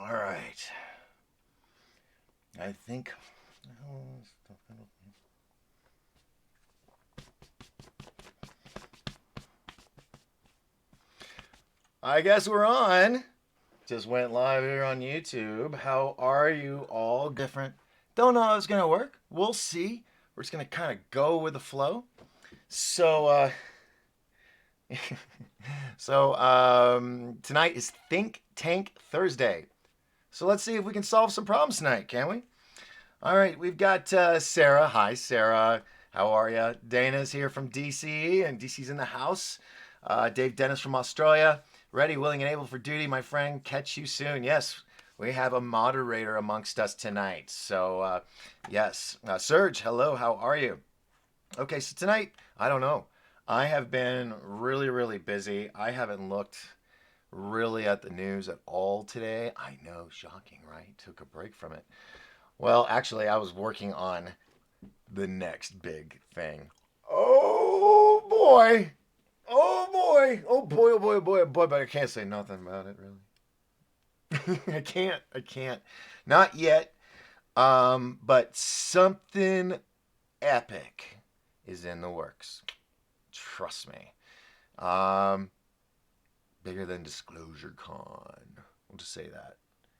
All right. I think. I guess we're on. Just went live here on YouTube. How are you all? Different. Don't know how it's gonna work. We'll see. We're just gonna kind of go with the flow. So, tonight is Think Tank Thursday. So let's see if we can solve some problems tonight, can we? All right, we've got Sarah. Hi, Sarah. How are you? Dana's here from DC, and DC's in the house. Dave Dennis from Australia. Ready, willing, and able for duty, my friend. Catch you soon. Yes, we have a moderator amongst us tonight. So, yes. Serge, hello. How are you? Okay, so tonight, I don't know. I have been really, really busy. I haven't looked really at the news at all today. I know, shocking, right? Took a break from it. Well, actually, I was working on the next big thing. Oh boy! Oh boy! Oh boy! Oh boy! Oh boy! Oh boy! But I can't say nothing about it really. I can't. I can't. Not yet. But something epic is in the works. Trust me. Um, Bigger than Disclosure Con. We'll just say that.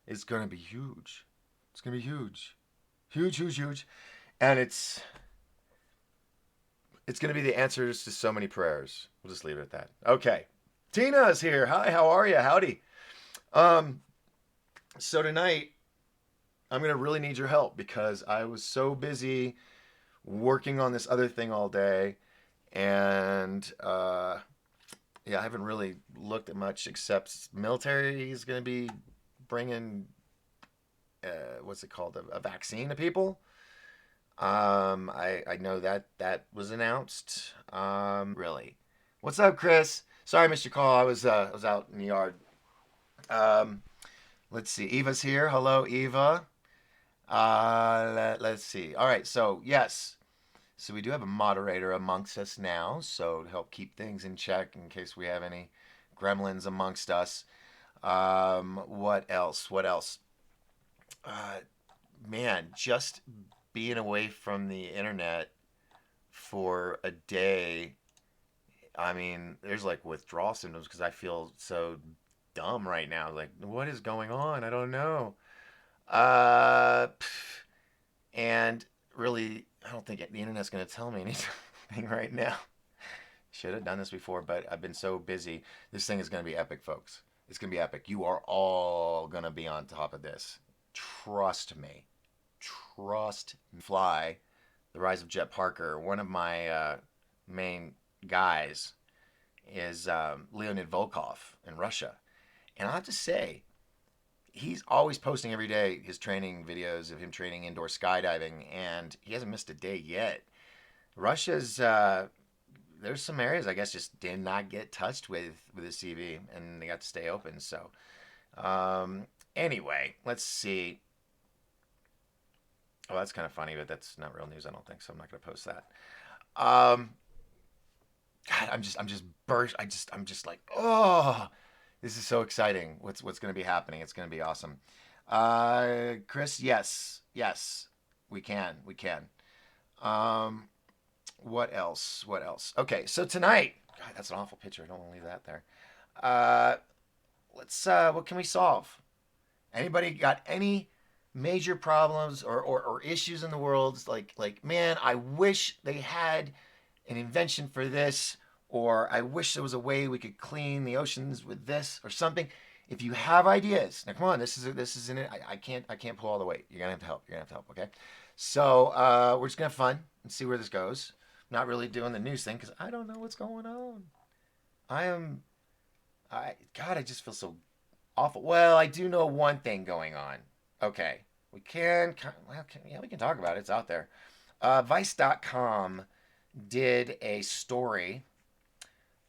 It's gonna be huge. It's gonna be huge. Huge, huge, huge. And it's going to be the answers to so many prayers. We'll just leave it at that. Okay. Tina's here. Hi, how are you? Howdy. Um, so tonight, I'm going to really need your help because I was so busy working on this other thing all day. And yeah, I haven't really looked at much except military is going to be bringing, what's it called, a vaccine to people. I know that that was announced. Really. What's up, Chris? Sorry, I missed your call. I was out in the yard. Um, let's see. Eva's here. Hello, Eva. Let's see. All right. So yes. So we do have a moderator amongst us now. So to help keep things in check in case we have any gremlins amongst us. What else? What else? Uh, Man, just being away from the internet for a day, I mean, there's like withdrawal symptoms because I feel so dumb right now. Like, what is going on? I don't know. Uh, and really, I don't think the internet's going to tell me anything right now. Should have done this before, but I've been so busy. This thing is going to be epic, folks. It's going to be epic. You are all going to be on top of this. Trust me. Trust me. Fly, The Rise of Jet Parker. One of my main guys is Leonid Volkov in Russia. And I have to say, he's always posting every day his training videos of him training indoor skydiving, and he hasn't missed a day yet. Russia's there's some areas I guess just did not get touched with the CV, and they got to stay open. So anyway, let's see. Oh, that's kind of funny, but that's not real news, I don't think. So I'm not going to post that. Um, God, I'm just burst. I'm just like, oh, this is so exciting. What's going to be happening? It's going to be awesome. Chris, yes, yes, we can. Um, what else? What else? Okay, so tonight, God, that's an awful picture. I don't want to leave that there. Uh, let's. What can we solve? Anybody got any major problems or issues in the world? It's like man, I wish they had an invention for this, or I wish there was a way we could clean the oceans with this or something. If you have ideas, now come on, this is in it. I can't pull all the weight. You're gonna have to help. You're gonna have to help. Okay. So we're just gonna have fun and see where this goes. Not really doing the news thing because I don't know what's going on. I am. God, I just feel so awful. Well, I do know one thing going on. Okay, we can. Well, yeah, we can talk about it. It's out there. Vice.com did a story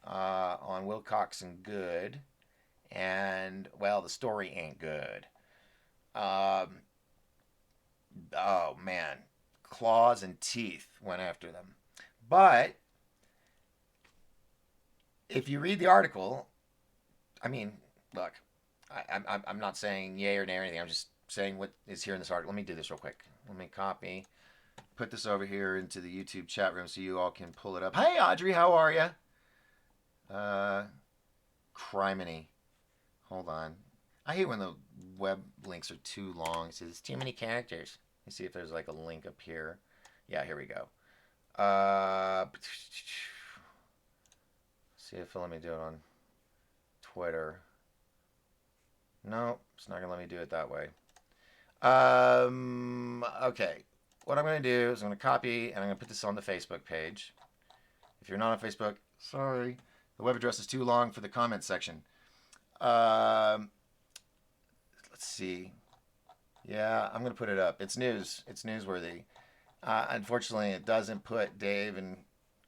on Wilcox and Good, and well, the story ain't good. Um, oh man, claws and teeth went after them. But if you read the article, I mean, look, I'm not saying yay or nay or anything. I'm just saying what is here in this article. Let me do this real quick. Let me copy, put this over here into the YouTube chat room so you all can pull it up. Hey, Audrey, how are you? Criminy. Hold on. I hate when the web links are too long. It says it's too many characters. Let's see if there's like a link up here. Yeah, here we go. See if it'll let me do it on Twitter. No, it's not gonna let me do it that way. Okay. What I'm gonna do is I'm gonna copy and I'm gonna put this on the Facebook page. If you're not on Facebook, sorry, the web address is too long for the comment section. Let's see. Yeah, I'm gonna put it up. It's news. It's newsworthy. Unfortunately, it doesn't put Dave and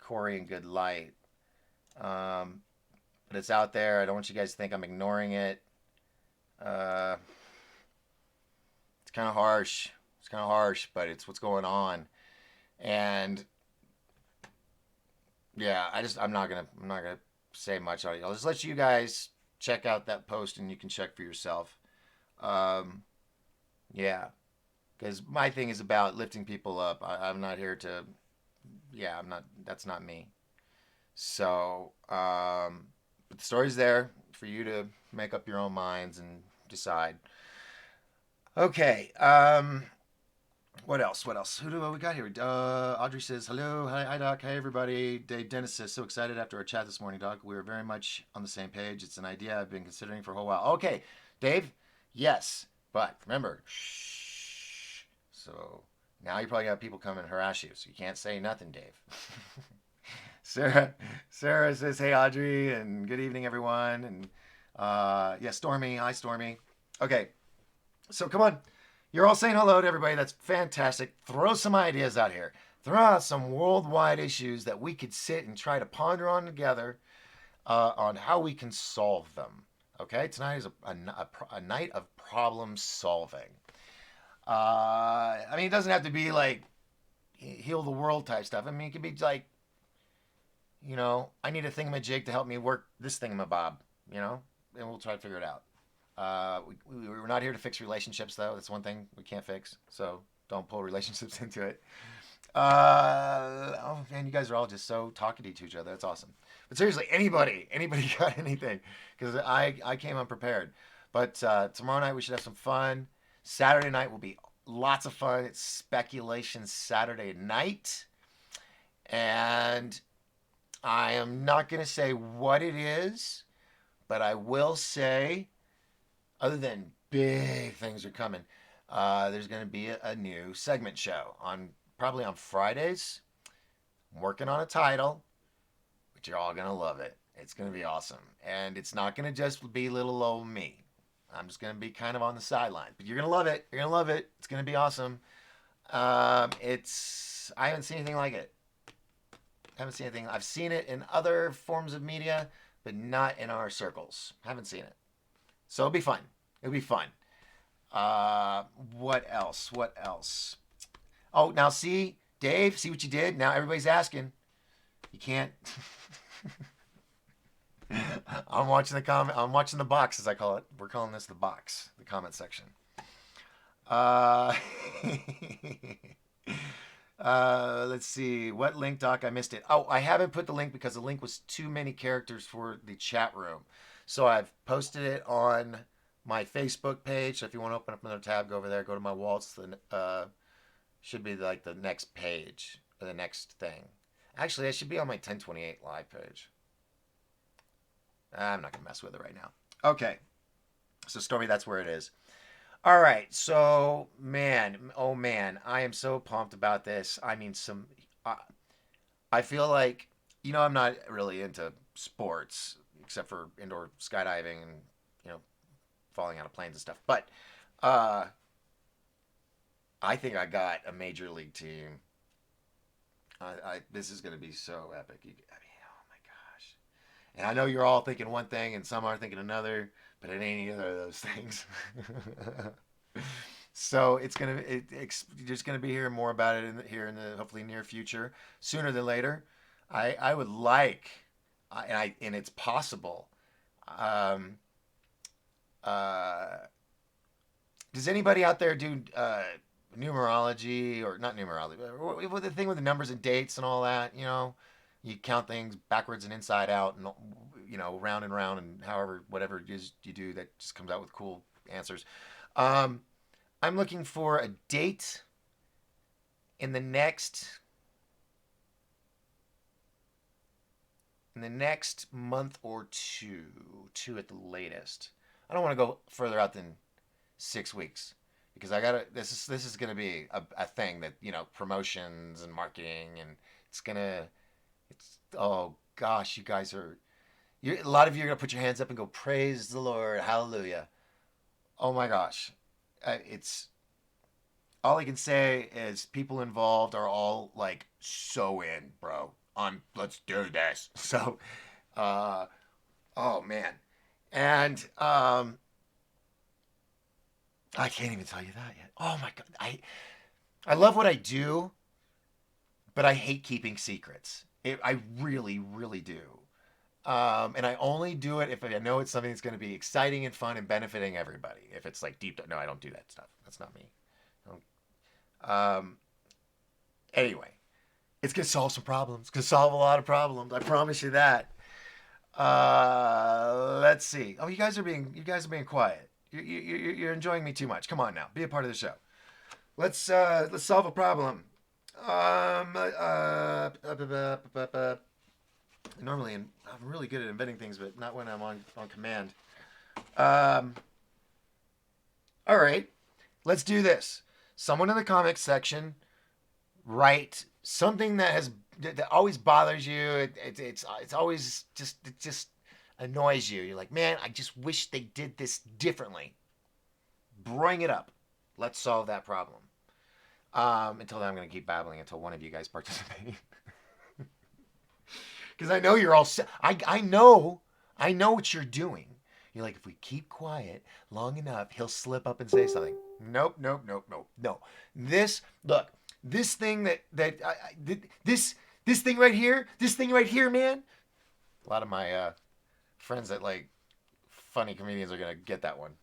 Corey in good light. But it's out there. I don't want you guys to think I'm ignoring it. It's kind of harsh. It's kind of harsh, but it's what's going on. And yeah, I'm not gonna say much on it. I'll just let you guys check out that post, and you can check for yourself. Yeah, because my thing is about lifting people up. I'm not here to. Yeah, I'm not. That's not me. So, but the story's there for you to make up your own minds and decide. Okay. What else? What else? Who do we got here? Audrey says, hello. Hi, Doc. Hi, everybody. Dave Dennis says, so excited after our chat this morning, Doc. We are very much on the same page. It's an idea I've been considering for a whole while. Okay, Dave. Yes. But remember, shh. So now you probably got people come and harass you. So you can't say nothing, Dave. Sarah says, hey, Audrey. And good evening, everyone. And yeah, Stormy. Hi, Stormy. Okay. So come on. You're all saying hello to everybody. That's fantastic. Throw some ideas out here. Throw out some worldwide issues that we could sit and try to ponder on together on how we can solve them. Okay? Tonight is a night of problem solving. I mean, it doesn't have to be like heal the world type stuff. I mean, it could be like, I need a thingamajig to help me work this thingamabob, and we'll try to figure it out. We're not here to fix relationships, though. That's one thing we can't fix. So don't pull relationships into it. Oh man, you guys are all just so talkative to each other. That's awesome. But seriously, anybody got anything? Because I came unprepared. But tomorrow night we should have some fun. Saturday night will be lots of fun. It's speculation Saturday night, and I am not going to say what it is, but I will say, other than big things are coming, there's going to be a new segment show probably on Fridays. I'm working on a title, but you're all going to love it. It's going to be awesome. And it's not going to just be little old me. I'm just going to be kind of on the sideline. But you're going to love it. You're going to love it. It's going to be awesome. I haven't seen anything like it. I've seen it in other forms of media, but not in our circles. Haven't seen it. So it'll be fun. It'll be fun. What else? Oh, now see, Dave, see what you did? Now everybody's asking. You can't. I'm watching the comment. I'm watching the box, as I call it. We're calling this the box, the comment section. Let's see. What link, Doc? I missed it. Oh, I haven't put the link because the link was too many characters for the chat room. So I've posted it on my Facebook page. So if you want to open up another tab, go over there. Go to my waltz. Should be like the next page or the next thing. Actually, it should be on my 1028 live page. I'm not going to mess with it right now. Okay. So, Stormy, that's where it is. All right. So, man, I am so pumped about this. I mean, I feel like, I'm not really into sports except for indoor skydiving and, falling out of planes and stuff. But I think I got a major league team. This is going to be so epic. I mean, oh my gosh. And I know you're all thinking one thing and some are thinking another, but it ain't either of those things. So you're just gonna be hearing more about it in the hopefully near future, sooner than later. I would like, and it's possible. Uh, does anybody out there do numerology or not numerology? But the thing with the numbers and dates and all that, you count things backwards and inside out, and round and round, and however whatever it is you do that just comes out with cool answers. Um, I'm looking for a date in the next month or two at the latest. I don't want to go further out than 6 weeks because I gotta. This is gonna be a thing that promotions and marketing, and it's gonna. It's oh gosh, you guys are. A lot of you are gonna put your hands up and go praise the Lord, hallelujah. Oh my gosh, it's all I can say is people involved are all like so in, bro. On let's do this. So, uh, oh man, and I can't even tell you that yet. Oh my god, I love what I do, but I hate keeping secrets. I really, really do. And I only do it if I know it's something that's going to be exciting and fun and benefiting everybody. If it's like deep, no, I don't do that stuff. That's not me. Anyway, it's going to solve some problems. It's going to solve a lot of problems. I promise you that. Let's see. Oh, you guys are being quiet. You're enjoying me too much. Come on now, be a part of the show. Let's solve a problem. Normally, I'm really good at inventing things, but not when I'm on command. Um, all right, let's do this. Someone in the comics section write something that always bothers you. It's always just annoys you. You're like, man, I just wish they did this differently. Bring it up. Let's solve that problem. Until then, I'm going to keep babbling until one of you guys participate. Because I know you're all. I know what you're doing. You're like, if we keep quiet long enough, he'll slip up and say something. Nope, nope, nope, nope, no. Look, this thing this thing right here, man. A lot of my friends that like funny comedians are gonna get that one.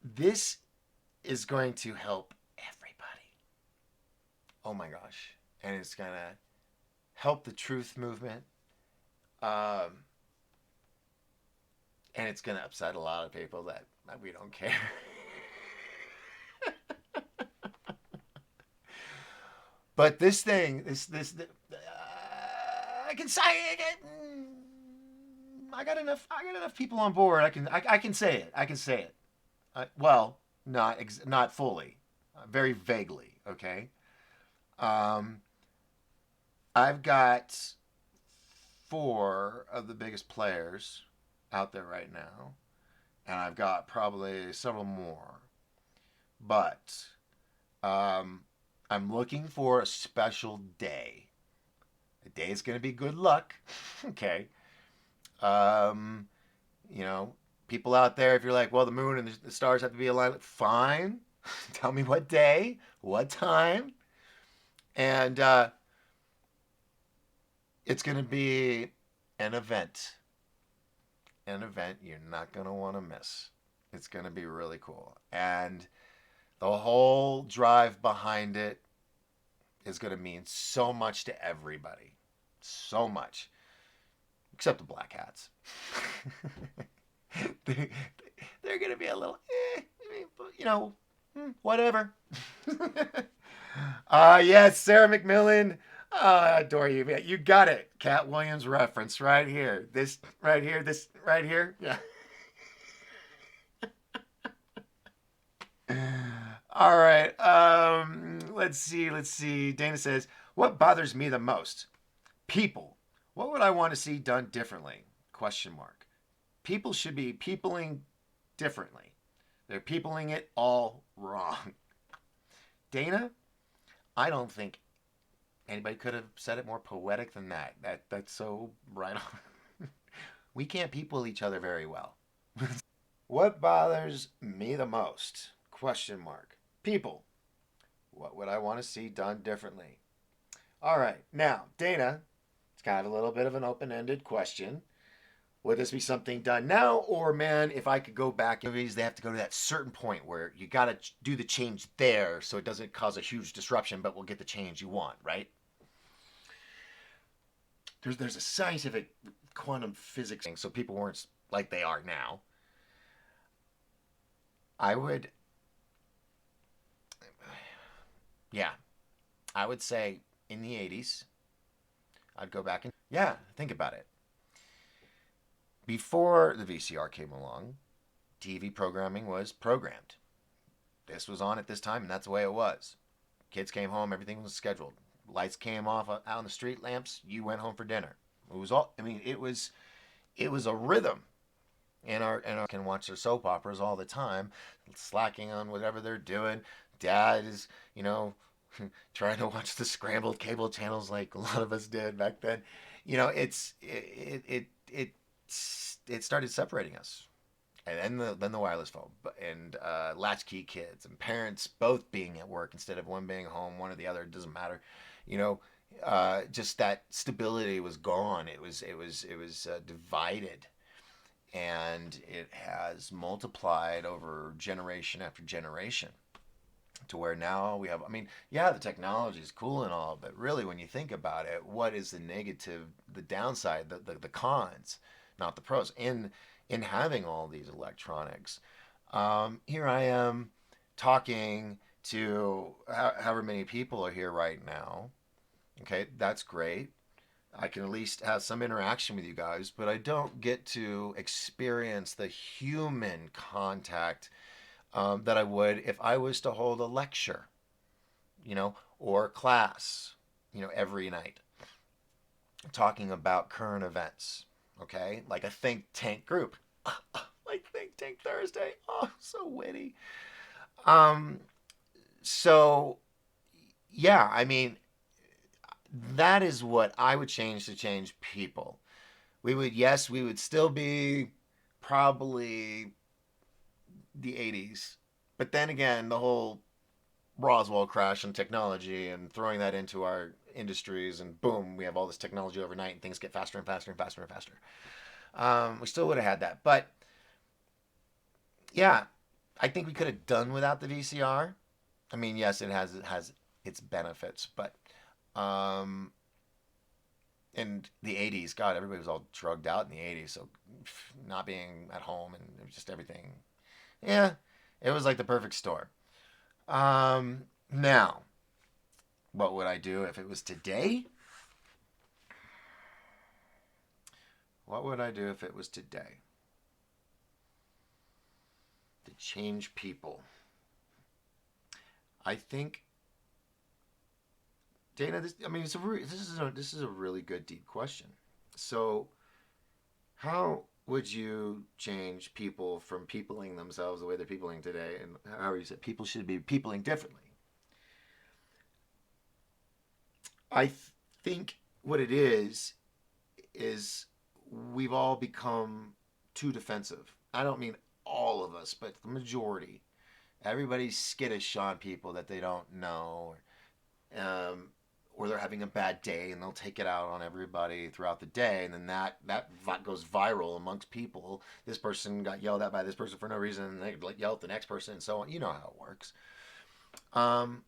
This is going to help everybody. Oh my gosh, and it's gonna help the truth movement. Um, and it's gonna upset a lot of people that we don't care. But this thing, I can say I got enough. I got enough people on board. I can say it. I can say it. Well, not fully, very vaguely. Okay. Um, I've got four of the biggest players out there right now, and I've got probably several more. But um, I'm looking for a special day. The day is going to be good luck. Okay. Um, you know, people out there, if you're like, well, the moon and the stars have to be aligned, fine. Tell me what day, what time, and it's going to be an event. An event you're not going to want to miss. It's going to be really cool. And the whole drive behind it is going to mean so much to everybody. So much. Except the black hats. they, they're going to be a little, you know, whatever. Yes, Sarah McMillan. I adore you. Man. You got it. Cat Williams reference right here. This right here. This right here. Yeah. All right. Let's see. Let's see. Dana says, "What bothers me the most? People. What would I want to see done differently? Question mark. People should be peopling differently. They're peopling it all wrong. Dana, I don't think anybody could have said it more poetic than that. That's so right on. We can't people each other very well. What bothers me the most? Question mark. People. What would I want to see done differently? All right. Now, Dana, it's kind of a little bit of an open-ended question. Would this be something done now, or man, if I could go back, movies they have to go to that certain point where you got to do the change there, so it doesn't cause a huge disruption, but we'll get the change you want, right? There's a scientific quantum physics thing, so people weren't like they are now. I would, yeah, I would say in the '80s, I'd go back and yeah, think about it. Before the VCR came along, TV programming was programmed. This was on at this time, and that's the way it was. Kids came home, everything was scheduled. Lights came off out on the street lamps. You went home for dinner. It was all. I mean, it was a rhythm. And our can watch their soap operas all the time, slacking on whatever they're doing. Dad is, you know, trying to watch the scrambled cable channels like a lot of us did back then. It started separating us, and then the wireless phone and latchkey kids and parents both being at work instead of one being home, one or the other, it doesn't matter. You know, just that stability was gone. It was divided, and it has multiplied over generation after generation to where now we have, I mean, yeah, the technology is cool and all, but really when you think about it, what is the negative, the downside, the cons, not the pros in having all these electronics? Here I am talking to however many people are here right now. Okay, that's great. I can at least have some interaction with you guys, but I don't get to experience the human contact that I would if I was to hold a lecture, or class, every night, talking about current events. Okay, like a think tank group, like Think Tank Thursday. Oh, so witty. Um, so yeah, I mean, that is what I would change to change people. We would still be probably the '80s, but then again, the whole Roswell crash and technology and throwing that into our industries, and boom, we have all this technology overnight, and things get faster and faster and faster and faster. We still would have had that, but yeah, I think we could have done without the VCR. I mean, yes, it has its benefits, but um, in the '80s, God, everybody was all drugged out in the '80s, so not being at home and just everything, yeah, it was like the perfect storm. Now, what would I do if it was today? What would I do if it was today? To change people. I think, Dana. This, I mean, this is a really good deep question. So, how would you change people from peopling themselves the way they're peopling today, and how you said people should be peopling differently? I think what it is we've all become too defensive. I don't mean all of us, but the majority. Everybody's skittish on people that they don't know, or they're having a bad day and they'll take it out on everybody throughout the day, and then that goes viral amongst people. This person got yelled at by this person for no reason, and they yell at the next person, and so on. You know how it works. Um,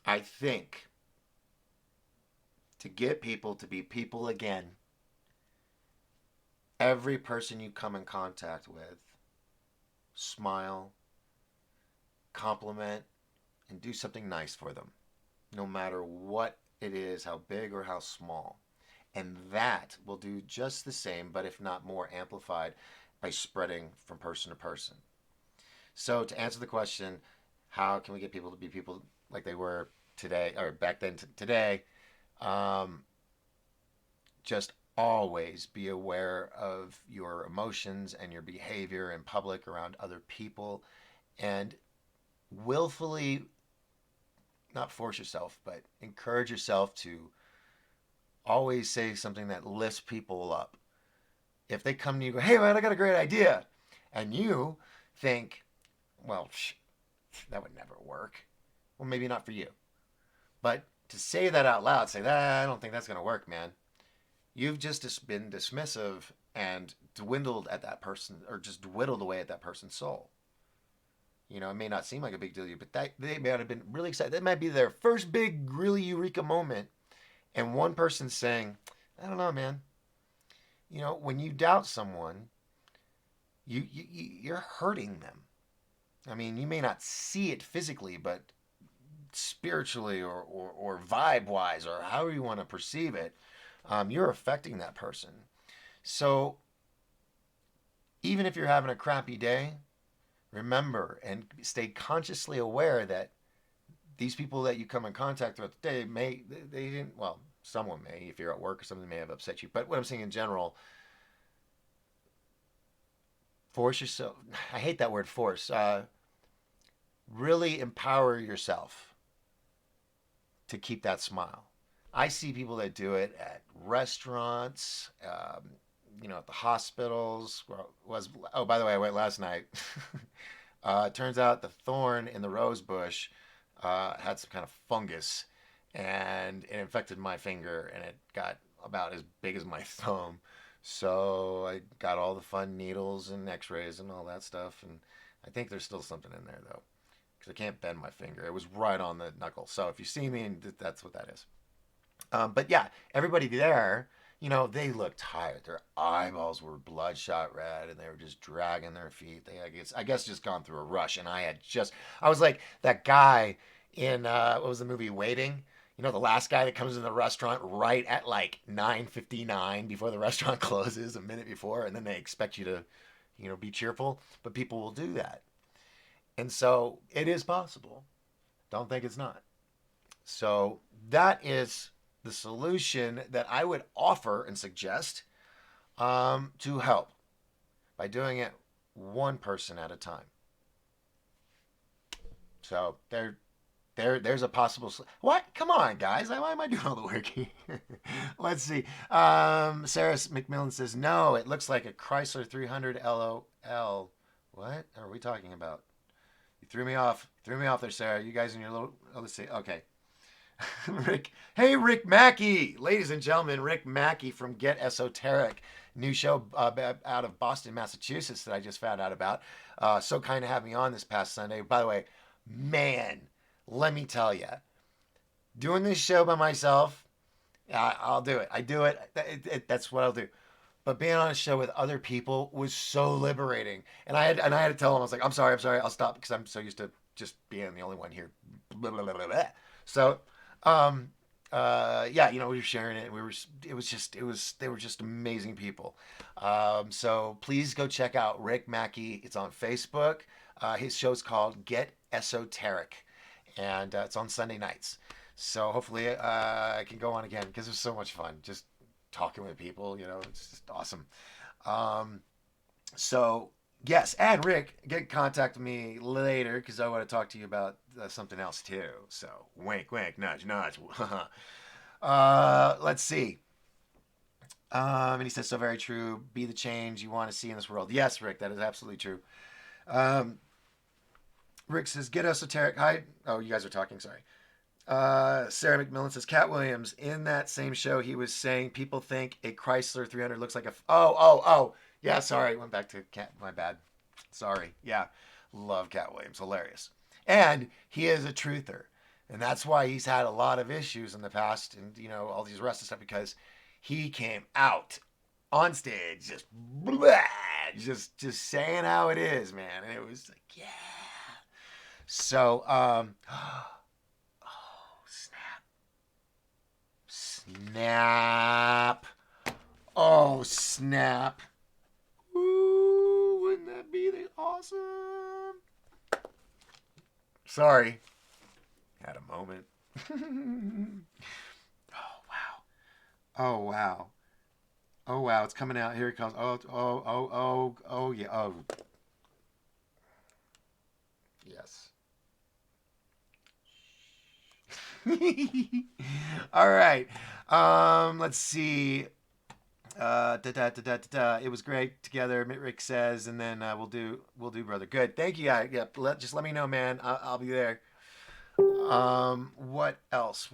I think to get people to be people again, every person you come in contact with, smile, compliment, and do something nice for them, no matter what it is, how big or how small. And that will do just the same, but if not more amplified by spreading from person to person. So, to answer the question, how can we get people to be people like they were today or back then to today? Um, just always be aware of your emotions and your behavior in public around other people, and willfully not force yourself, but encourage yourself to always say something that lifts people up. If they come to you and go, hey man, I got a great idea, and you think, well, that would never work. Well, maybe not for you. But to say that out loud, say that I don't think that's going to work, man. You've just been dismissive and dwindled at that person, or just dwindled away at that person's soul. You know, it may not seem like a big deal to you, but they may have been really excited. That might be their first big, really eureka moment. And one person's saying, I don't know, man. You know, when you doubt someone, you're hurting them. I mean, you may not see it physically, but spiritually or vibe wise, or however you want to perceive it, you're affecting that person. So even if you're having a crappy day, remember and stay consciously aware that these people that you come in contact with, they didn't, well, someone may, if you're at work or something, may have upset you. But what I'm saying in general, force yourself. I hate that word force. Really empower yourself to keep that smile. I see people that do it at restaurants, at the hospitals. Oh, by the way, I went last night. It turns out the thorn in the rose bush had some kind of fungus, and it infected my finger, and it got about as big as my thumb. So I got all the fun needles and X-rays and all that stuff, and I think there's still something in there though, because I can't bend my finger. It was right on the knuckle. So if you see me, that's what that is. But yeah, everybody there, they looked tired. Their eyeballs were bloodshot red, and they were just dragging their feet. I guess just gone through a rush, and I was like that guy in what was the movie Waiting? The last guy that comes in the restaurant right at like 9:59 before the restaurant closes, a minute before, and then they expect you to, be cheerful. But people will do that, and so it is possible. Don't think it's not. So that is the solution that I would offer and suggest to help by doing it one person at a time. So there's a possible. What? Come on, guys! Why am I doing all the work here? Let's see. Sarah McMillan says no. It looks like a Chrysler 300 LOL. What are we talking about? You threw me off. Threw me off there, Sarah. You guys in your little. Oh, let's see. Okay. Rick Mackey, ladies and gentlemen, Rick Mackey from Get Esoteric, new show out of Boston, Massachusetts that I just found out about. So kind to have me on this past Sunday. By the way, man, let me tell you, doing this show by myself, I'll do it. I do it. That's what I'll do. But being on a show with other people was so liberating, and I had to tell them, I was like, I'm sorry, I'll stop because I'm so used to just being the only one here. Blah, blah, blah, blah. So um, yeah, we were sharing it. They were just amazing people. So please go check out Rick Mackey. It's on Facebook. His show's called Get Esoteric, and it's on Sunday nights. So hopefully I can go on again because it was so much fun just talking with people. It's just awesome. Um, so yes, and Rick, get in contact with me later because I want to talk to you about something else too. So wink, wink, nudge, nudge. Let's see. And he says, so very true. Be the change you want to see in this world. Yes, Rick, that is absolutely true. Um, Rick says, get esoteric. Hi. Oh, you guys are talking. Sorry. Sarah McMillan says, Cat Williams, in that same show, he was saying people think a Chrysler 300 looks like a. Oh. Yeah, sorry. Went back to Cat. My bad. Sorry. Yeah. Love Cat Williams. Hilarious. And he is a truther. And that's why he's had a lot of issues in the past and, all these arrests and stuff because he came out on stage just blah, just saying how it is, man. And it was like, yeah. So, snap. Oh, snap. Ooh, wouldn't that be awesome? Sorry. Had a moment. Oh, wow. Oh, wow. Oh, wow. It's coming out. Here it comes. Oh, yeah. Oh. Yes. All right. Let's see. It was great together. Rick says, and then we'll do, brother. Good. Thank you. Yeah. Just let me know, man. I'll be there. What else?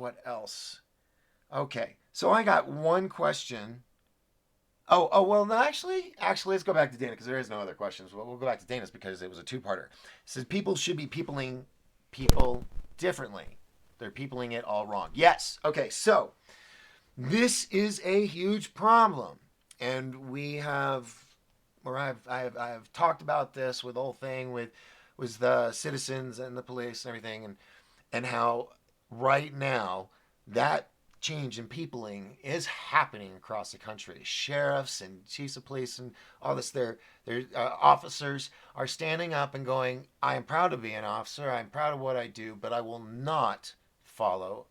Okay. So I got one question. Well, no, actually, let's go back to Dana because there is no other questions. We'll go back to Dana's because it was a two-parter. It says people should be peopling people differently. They're peopling it all wrong. Yes. Okay. So this is a huge problem, and we have, or I've talked about this with the whole thing with the citizens and the police and everything, and how right now that change in peopling is happening across the country. Sheriffs and chiefs of police and all this, their officers are standing up and going, I am proud to be an officer. I'm proud of what I do, but I will not follow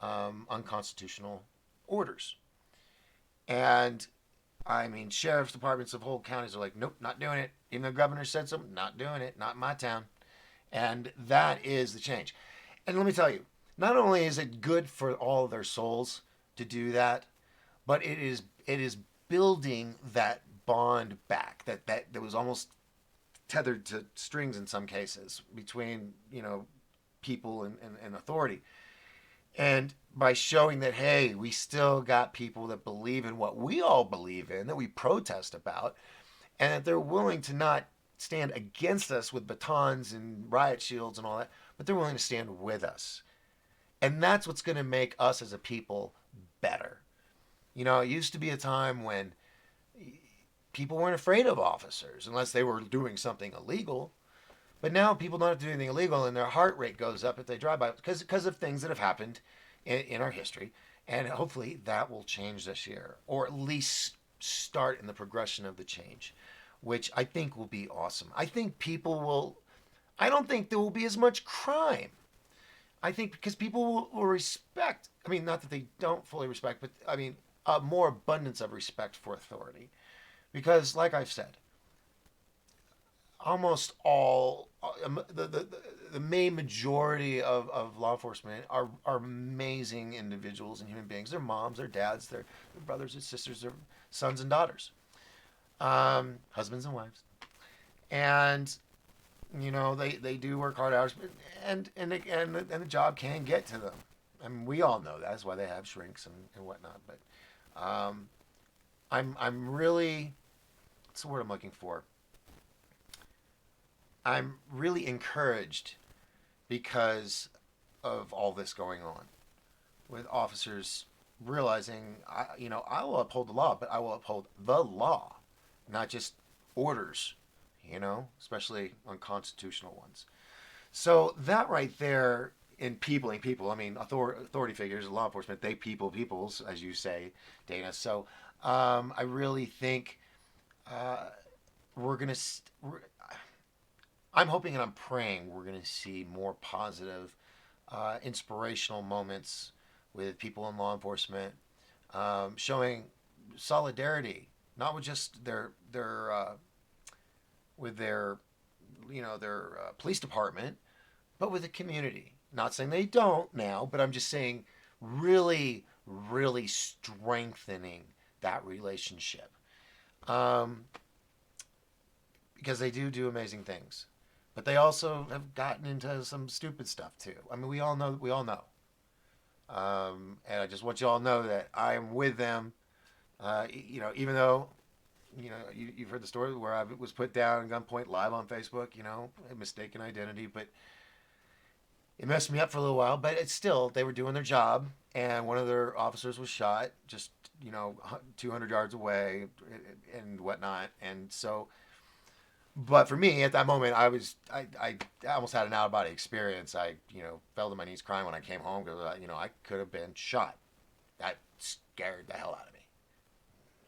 unconstitutional orders. And I mean, sheriff's departments of whole counties are like, nope, not doing it. Even the governor said something, not doing it, not in my town. And that is the change. And let me tell you, not only is it good for all of their souls to do that, but it is building that bond back that was almost tethered to strings in some cases between people and authority. And by showing that, hey, we still got people that believe in what we all believe in, that we protest about, and that they're willing to not stand against us with batons and riot shields and all that, but they're willing to stand with us. And that's what's going to make us as a people better. It used to be a time when people weren't afraid of officers unless they were doing something illegal. But now people don't have to do anything illegal, and their heart rate goes up if they drive by because of things that have happened in our history. And hopefully that will change this year, or at least start in the progression of the change, which I think will be awesome. I think people will. I don't think there will be as much crime. I think because people will respect. I mean, not that they don't fully respect, but I mean, a more abundance of respect for authority. Because, like I've said, almost all the main majority of law enforcement are amazing individuals and human beings. Their moms, their dads, their brothers and sisters, their sons and daughters, husbands and wives, and they do work hard hours, and the job can get to them. I mean, we all know that. That's why they have shrinks and whatnot. But I'm really, what's the word I'm looking for? I'm really encouraged because of all this going on with officers realizing, I will uphold the law, but I will uphold the law, not just orders, especially unconstitutional ones. So that right there in peopling people, I mean, authority figures, law enforcement, they peoples, as you say, Dana. So I really think uh, we're going to. I'm hoping and I'm praying we're going to see more positive, inspirational moments with people in law enforcement, showing solidarity, not with just their with their police department, but with the community. Not saying they don't now, but I'm just saying really, really strengthening that relationship, um, because they do amazing things. But they also have gotten into some stupid stuff too. I mean, we all know. We all know. And I just want you all to know that I am with them. Even though you've heard the story where I was put down at gunpoint live on Facebook. A mistaken identity, but it messed me up for a little while. But it's still, they were doing their job, and one of their officers was shot just 200 yards away and whatnot. And so, but for me at that moment, I almost had an out of body experience. I fell to my knees crying when I came home because I could have been shot. That scared the hell out of me.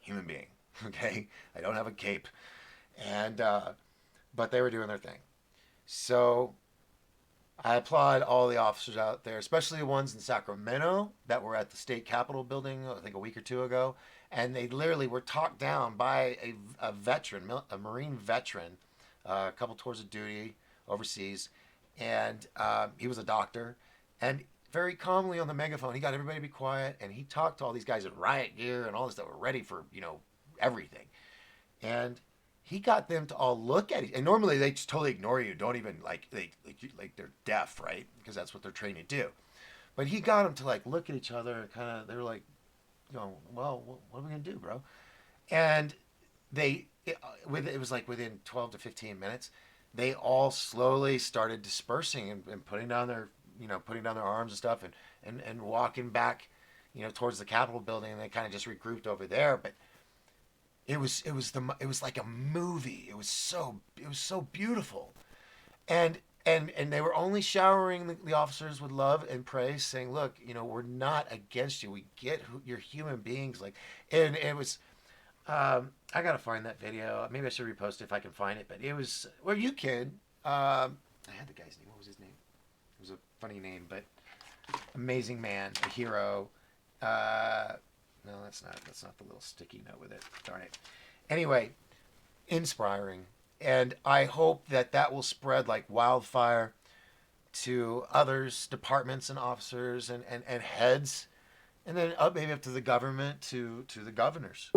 Human being, okay. I don't have a cape, and but they were doing their thing. So I applaud all the officers out there, especially the ones in Sacramento that were at the state capitol building, I think a week or two ago, and they literally were talked down by a veteran, a Marine veteran, a couple tours of duty overseas, and he was a doctor, and very calmly on the megaphone, he got everybody to be quiet, and he talked to all these guys in riot gear and all this that were ready for everything, and he got them to all look at it. And normally they just totally ignore you, don't even like they're deaf, right? Because that's what they're trained to do. But he got them to look at each other and kind of, they were like, well, what are we gonna do, bro? And it was like within 12 to 15 minutes, they all slowly started dispersing and putting down their, putting down their arms and stuff, and walking back, towards the Capitol building, and they kind of just regrouped over there. But it was like a movie. It was so beautiful. And they were only showering the officers with love and praise, saying, "Look, we're not against you. We get who you're, human beings." Like, and it was. I gotta find that video. Maybe I should repost it if I can find it. But it was, well, you can. I had the guy's name. What was his name? It was a funny name, but amazing man, a hero. Uh, no, that's not the little sticky note with it. Darn it. Anyway, inspiring, and I hope that will spread like wildfire to others, departments and officers and heads, and then maybe up to the government, to the governors.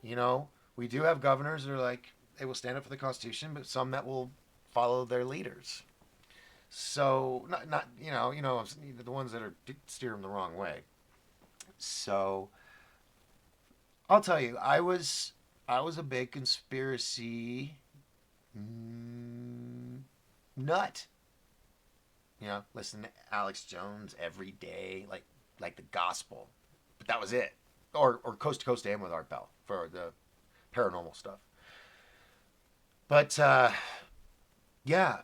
You know, we do have governors that are like, they will stand up for the Constitution, but some that will follow their leaders. So not the ones that are steer them the wrong way. So I'll tell you, I was a big conspiracy nut. Listen to Alex Jones every day, like the gospel. But that was it. Or Coast to Coast AM with Art Bell for the paranormal stuff. But yeah,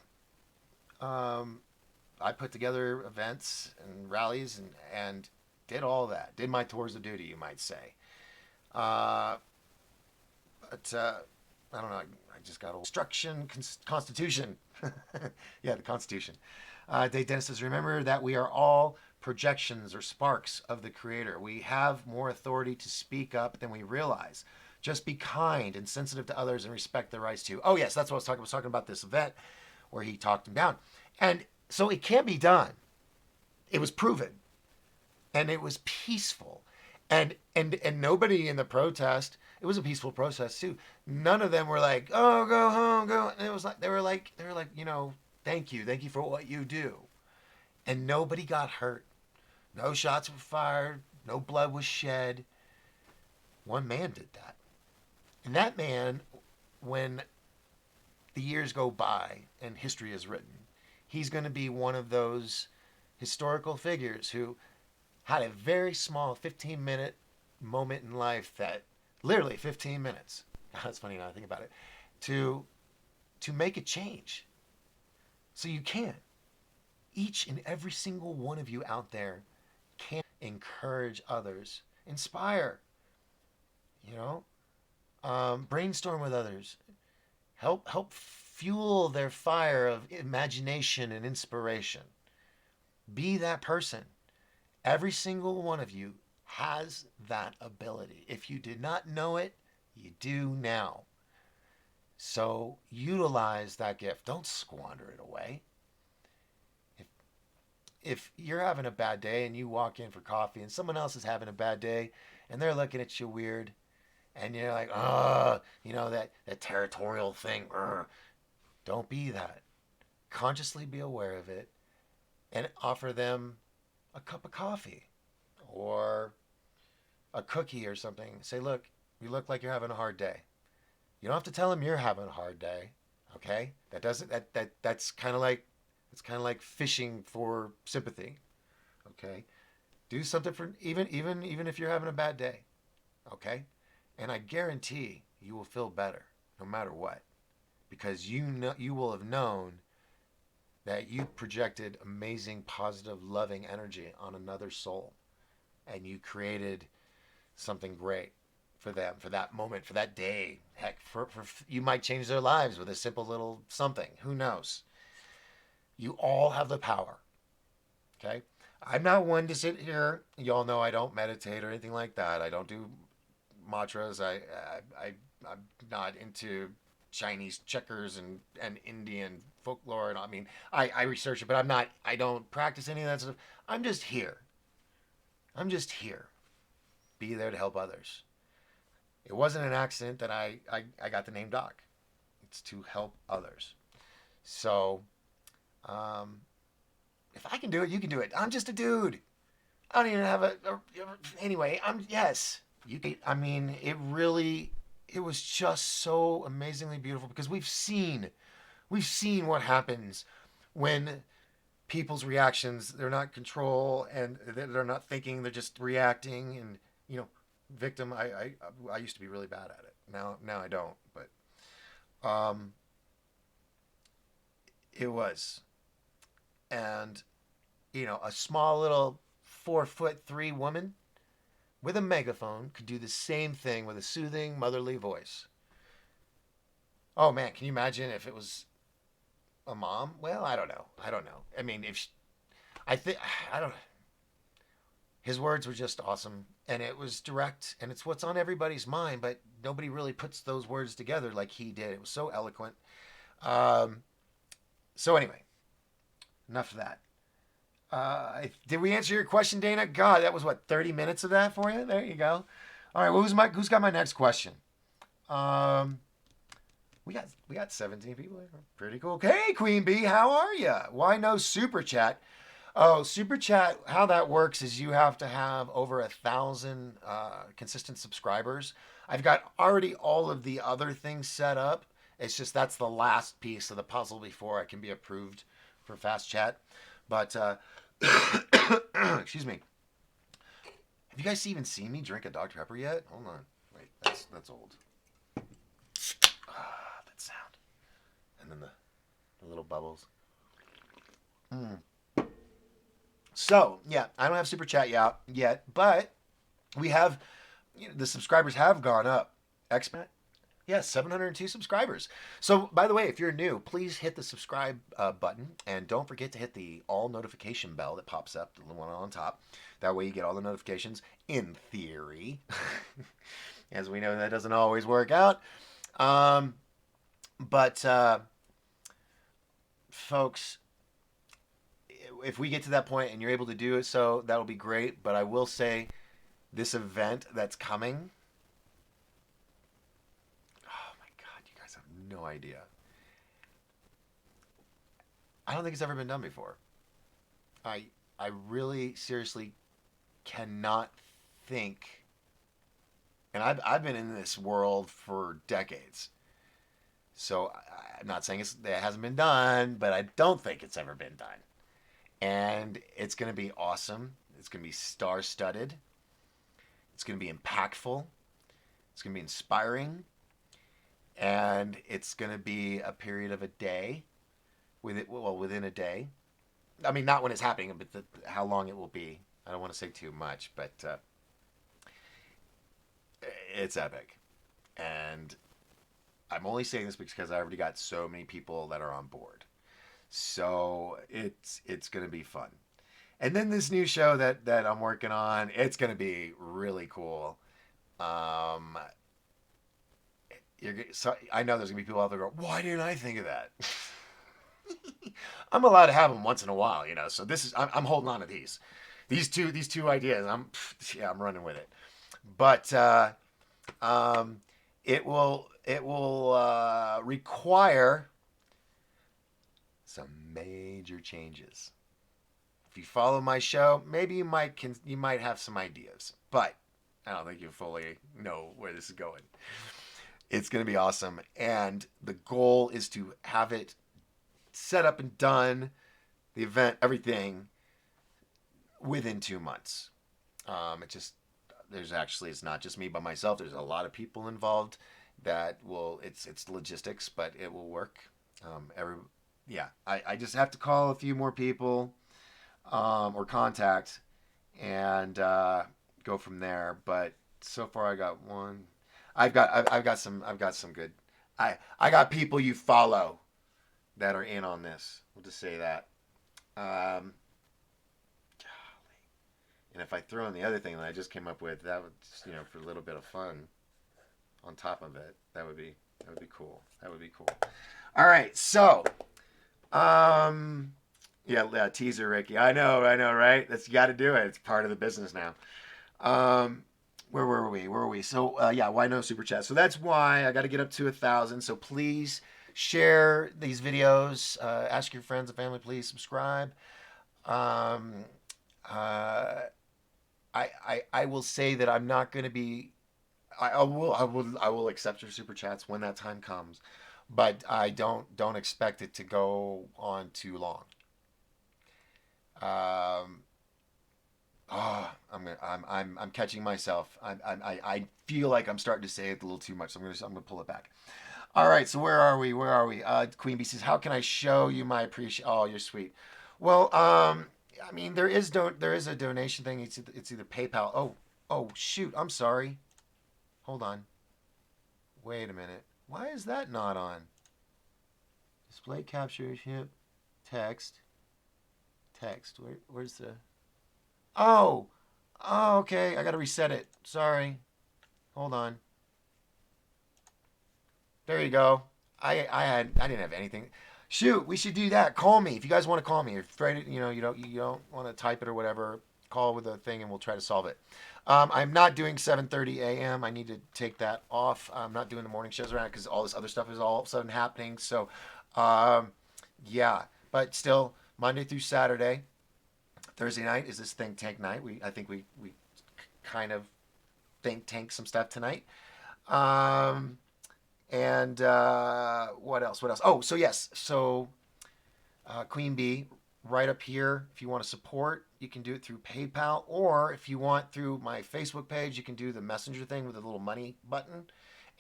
um, I put together events and rallies and did all that. Did my tours of duty, you might say. Uh, but I don't know. I just got old. Constitution. Yeah, the Constitution. Dave Dennis says, remember that we are all projections or sparks of the Creator. We have more authority to speak up than we realize. Just be kind and sensitive to others and respect their rights too. Oh, yes, that's what I was talking. I was talking about this event where he talked him down. And so it can be done. It was proven. And it was peaceful. And nobody in the protest, it was a peaceful protest too. None of them were like, oh, go home, go. And it was like they were like, thank you for what you do. And nobody got hurt. No shots were fired. No blood was shed. One man did that. And that man, when the years go by and history is written, he's going to be one of those historical figures who had a very small 15-minute moment in life, that literally 15 minutes. That's funny now I think about it. To make a change. So you can. Each and every single one of you out there can encourage others, inspire, brainstorm with others, help fuel their fire of imagination and inspiration. Be that person. Every single one of you has that ability. If you did not know it, you do now. So utilize that gift. Don't squander it away. If if you're having a bad day and you walk in for coffee and someone else is having a bad day and they're looking at you weird and you're like, oh, that territorial thing. Don't be that. Consciously be aware of it and offer them a cup of coffee or a cookie or something. Say, look, you look like you're having a hard day. You don't have to tell them you're having a hard day. Okay? That doesn't that's kind of like fishing for sympathy. Okay? Do something for even if you're having a bad day. Okay? And I guarantee you will feel better no matter what, because you will have known that you projected amazing, positive, loving energy on another soul, and you created something great for them, for that moment, for that day. Heck, for you might change their lives with a simple little something. Who knows? You all have the power. Okay? I'm not one to sit here. Y'all know I don't meditate or anything like that. I don't do mantras. I'm not into Chinese checkers and Indian folklore. And I mean, I research it, but I don't practice any of that stuff. I'm just here. I'm just here. Be there to help others. It wasn't an accident that I got the name Doc. It's to help others. So, um, if I can do it, you can do it. I'm just a dude. I don't even have anyway, yes. I mean, it was just so amazingly beautiful because we've seen what happens when people's reactions, they're not in control and they're not thinking, they're just reacting. And you know, victim, I used to be really bad at it. Now I don't, but um it was. And a small little 4'3" woman with a megaphone could do the same thing with a soothing motherly voice. Oh man, can you imagine if it was a mom? Well, I don't know. I mean, if she, I think I don't. His words were just awesome, and it was direct, and it's what's on everybody's mind, but nobody really puts those words together like he did. It was so eloquent. Um, so anyway, enough of that. Did we answer your question, Dana? God, that was what 30 minutes of that for you. There you go. All right, well, who's got my next question? Um, we got 17 people here. Pretty cool. Hey, Queen Bee, how are you? Why no super chat? Oh, super chat. How that works is you have to have over 1,000 consistent subscribers. I've got already all of the other things set up. It's just that's the last piece of the puzzle before I can be approved for fast chat. But excuse me. Have you guys even seen me drink a Dr Pepper yet? Hold on. Wait, that's old. That sound. And then the little bubbles. Mm. So yeah, I don't have super chat yet, but we have the subscribers have gone up. Expat. Yes, 702 subscribers. So, by the way, if you're new, please hit the subscribe button and don't forget to hit the all notification bell that pops up, the one on top. That way you get all the notifications in theory. As we know, that doesn't always work out. But, folks, if we get to that point and you're able to do it, so that'll be great. But I will say this event that's coming. Oh my God, you guys have no idea. I don't think it's ever been done before. I I really seriously cannot think, and I've been in this world for decades. So I'm not saying it hasn't been done, but I don't think it's ever been done. And it's going to be awesome. It's going to be star-studded. It's going to be impactful. It's going to be inspiring, and it's going to be a period of a day. Within a day. I mean, not when it's happening, but how long it will be. I don't want to say too much, but it's epic. And I'm only saying this because I already got so many people that are on board. So it's going to be fun. And then this new show that I'm working on, it's going to be really cool. Um, so I know there's going to be people out there go, why didn't I think of that? I'm allowed to have them once in a while, So this is I'm holding on to these two ideas. I'm running with it. But um, it will require some major changes. If you follow my show, maybe you might have some ideas, but I don't think you fully know where this is going. It's going to be awesome, and the goal is to have it set up and done, the event, everything within 2 months. It's not just me by myself. There's a lot of people involved it's logistics, but it will work. I just have to call a few more people, or contact, and go from there. But so far I got one. I've got some good. I got people you follow that are in on this. We'll just say that. Um, and if I throw in the other thing that I just came up with, that would just, for a little bit of fun on top of it, that would be cool. That would be cool. All right, so teaser, Ricky. I know, right? That's you got to do it. It's part of the business now. Where were we? So why no super chat? So that's why I got to get up to 1,000. So please share these videos. Ask your friends and family. Please subscribe. Um, uh, I will say that I'm not going to be. I will accept your super chats when that time comes, but I don't expect it to go on too long. Um, I'm catching myself. I feel like I'm starting to say it a little too much. So I'm gonna pull it back. All right. So where are we? Where are we? Queen Bee says, "How can I show you my appreciation?" Oh, you're sweet. Well, I mean, there is a donation thing. It's either PayPal. Oh shoot. I'm sorry. Hold on. Wait a minute. Why is that not on? Display capture hip text text. Where's the? Oh, oh, okay. I gotta reset it. Sorry. Hold on. There you go. I didn't have anything. Shoot, we should do that. Call me if you guys want to call me. If you don't want to type it or whatever, call with a thing and we'll try to solve it. I'm not doing 7:30 a.m. I need to take that off. I'm not doing the morning shows around because all this other stuff is all of a sudden happening. So, um, yeah, but still Monday through Saturday. Thursday night is this think tank night. I think we kind of think tank some stuff tonight. Um, and what else? What else? Oh, so yes. So Queen Bee, right up here. If you want to support, you can do it through PayPal, or if you want through my Facebook page, you can do the messenger thing with a little money button,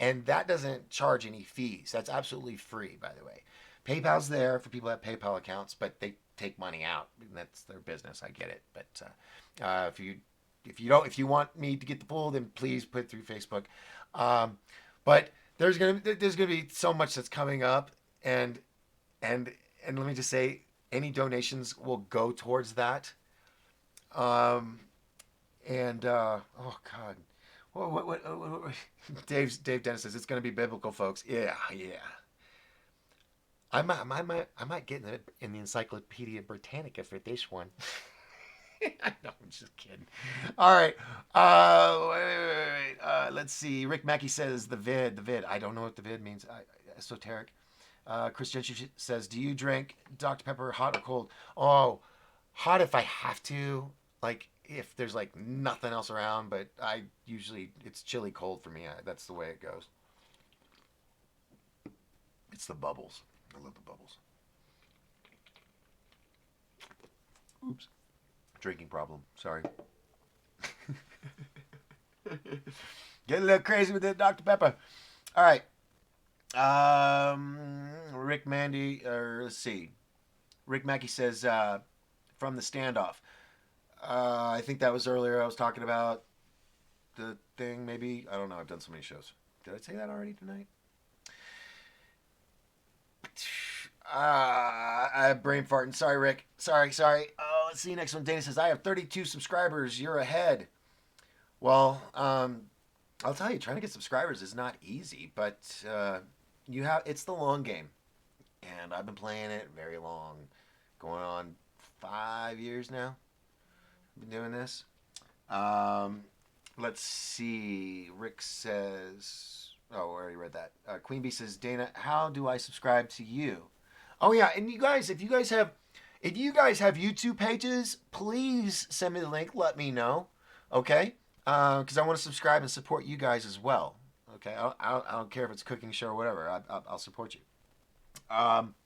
and that doesn't charge any fees. That's absolutely free, by the way. PayPal's there for people that have PayPal accounts, but they take money out. That's their business. I get it, but if you want me to get the pool, then please put it through Facebook. Um, but there's gonna be so much that's coming up, and and and let me just say, any donations will go towards that. Um, and oh God, what Dave Dennis says it's going to be biblical, folks. Yeah, yeah. I might get in the Encyclopedia Britannica for this one. No, I'm just kidding. All right. Wait. Let's see. Rick Mackey says the vid. I don't know what the vid means. Esoteric. Chris Gentry says, "Do you drink Dr Pepper hot or cold?" Oh, hot if I have to. Like if there's like nothing else around, but I usually it's chili cold for me. That's the way it goes. It's the bubbles. I love the bubbles. Oops. Drinking problem. Sorry. Get a little crazy with it, Dr Pepper. All right. Rick Mandy, or let's see. Rick Mackey says from the standoff. I think that was earlier. I was talking about the thing. Maybe I don't know. I've done so many shows. Did I say that already tonight? I have brain farting. Sorry, Rick. Sorry. Oh, let's see. Next one. Dana says I have 32 subscribers. You're ahead. Well, I'll tell you, trying to get subscribers is not easy, but it's the long game, and I've been playing it very long, going on 5 years now. I've been doing this. Um, let's see. Rick says, "Oh, I already read that." Queen Bee says, "Dana, how do I subscribe to you?" Oh yeah, and you guys, if you guys have YouTube pages, please send me the link. Let me know, okay? Because I want to subscribe and support you guys as well. Okay, I don't care if it's a cooking show or whatever. I'll support you. Um,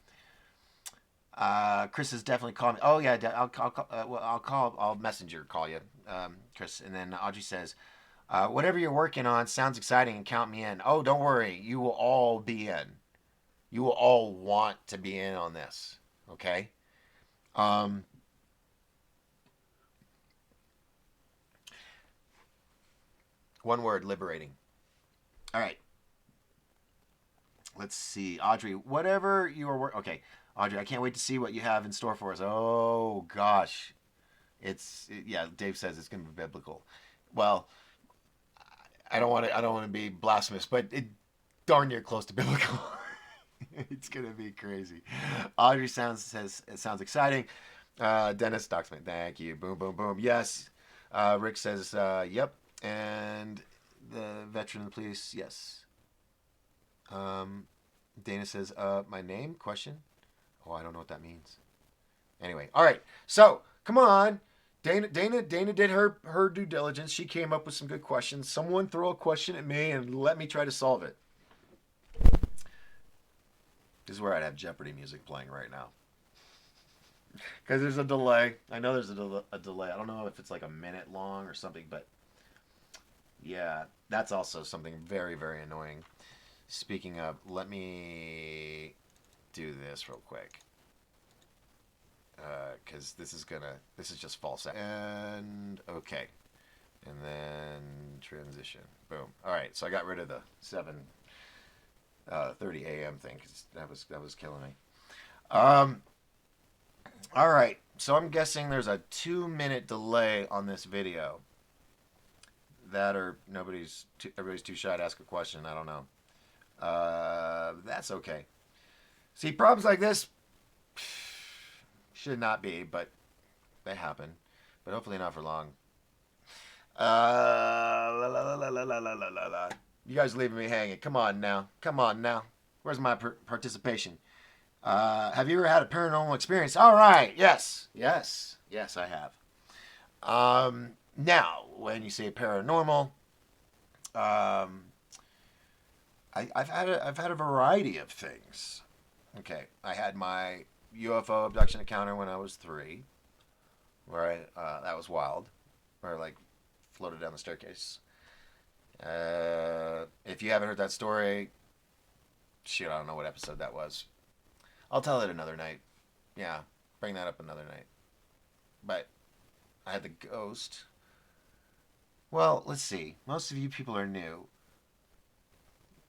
Chris is definitely calling me. Oh yeah, I'll messenger call you, Chris. And then Audrey says, whatever you're working on sounds exciting and count me in. Oh, don't worry, you will all be in. You will all want to be in on this. Okay. Um, One word: liberating. All right. Let's see, Audrey. Whatever you are working. Okay, Audrey. I can't wait to see what you have in store for us. Oh gosh, yeah. Dave says it's going to be biblical. Well, I don't want to. I don't want to be blasphemous, but it darn near close to biblical. It's gonna be crazy. Audrey says it sounds exciting. Dennis Doxman, thank you. Boom, boom, boom. Yes. Rick says, yep. And the veteran of the police, yes. Um, Dana says, my name? Question. Oh, I don't know what that means. Anyway, all right. So come on, Dana did her due diligence. She came up with some good questions. Someone throw a question at me and let me try to solve it. This is where I'd have Jeopardy music playing right now. Because there's a delay. I know there's a delay. I don't know if it's like a minute long or something, but yeah, that's also something very, very annoying. Speaking of, let me do this real quick. Because this is just false. And okay. And then transition. Boom. All right, so I got rid of the 7:30 a.m. thing because that was killing me. All right, so I'm guessing there's a 2-minute delay on this video. That or everybody's too shy to ask a question. I don't know. That's okay. See, problems like this should not be, but they happen. But hopefully not for long. La, la, la, la, la, la, la, la, la. You guys leaving me hanging. Come on now. Come on now. Where's my participation? Have you ever had a paranormal experience? All right. Yes. Yes. Yes, I have. Now, when you say paranormal, I've had a variety of things. Okay, I had my UFO abduction encounter when I was 3, where that was wild, where I like floated down the staircase. If you haven't heard that story, shoot, I don't know what episode that was. I'll tell it another night. Yeah, bring that up another night. But I had the ghost. Well, let's see. Most of you people are new.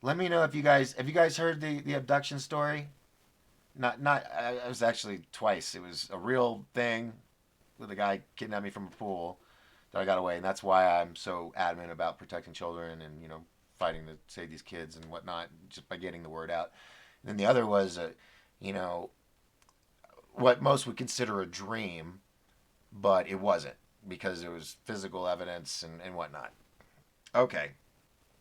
Let me know if you guys have you guys heard the abduction story. Not. It was actually twice. It was a real thing with a guy kidnapped me from a pool that I got away, and that's why I'm so adamant about protecting children and fighting to save these kids and whatnot, just by getting the word out. And then the other was you know, what most would consider a dream, but it wasn't because there was physical evidence and whatnot. Okay.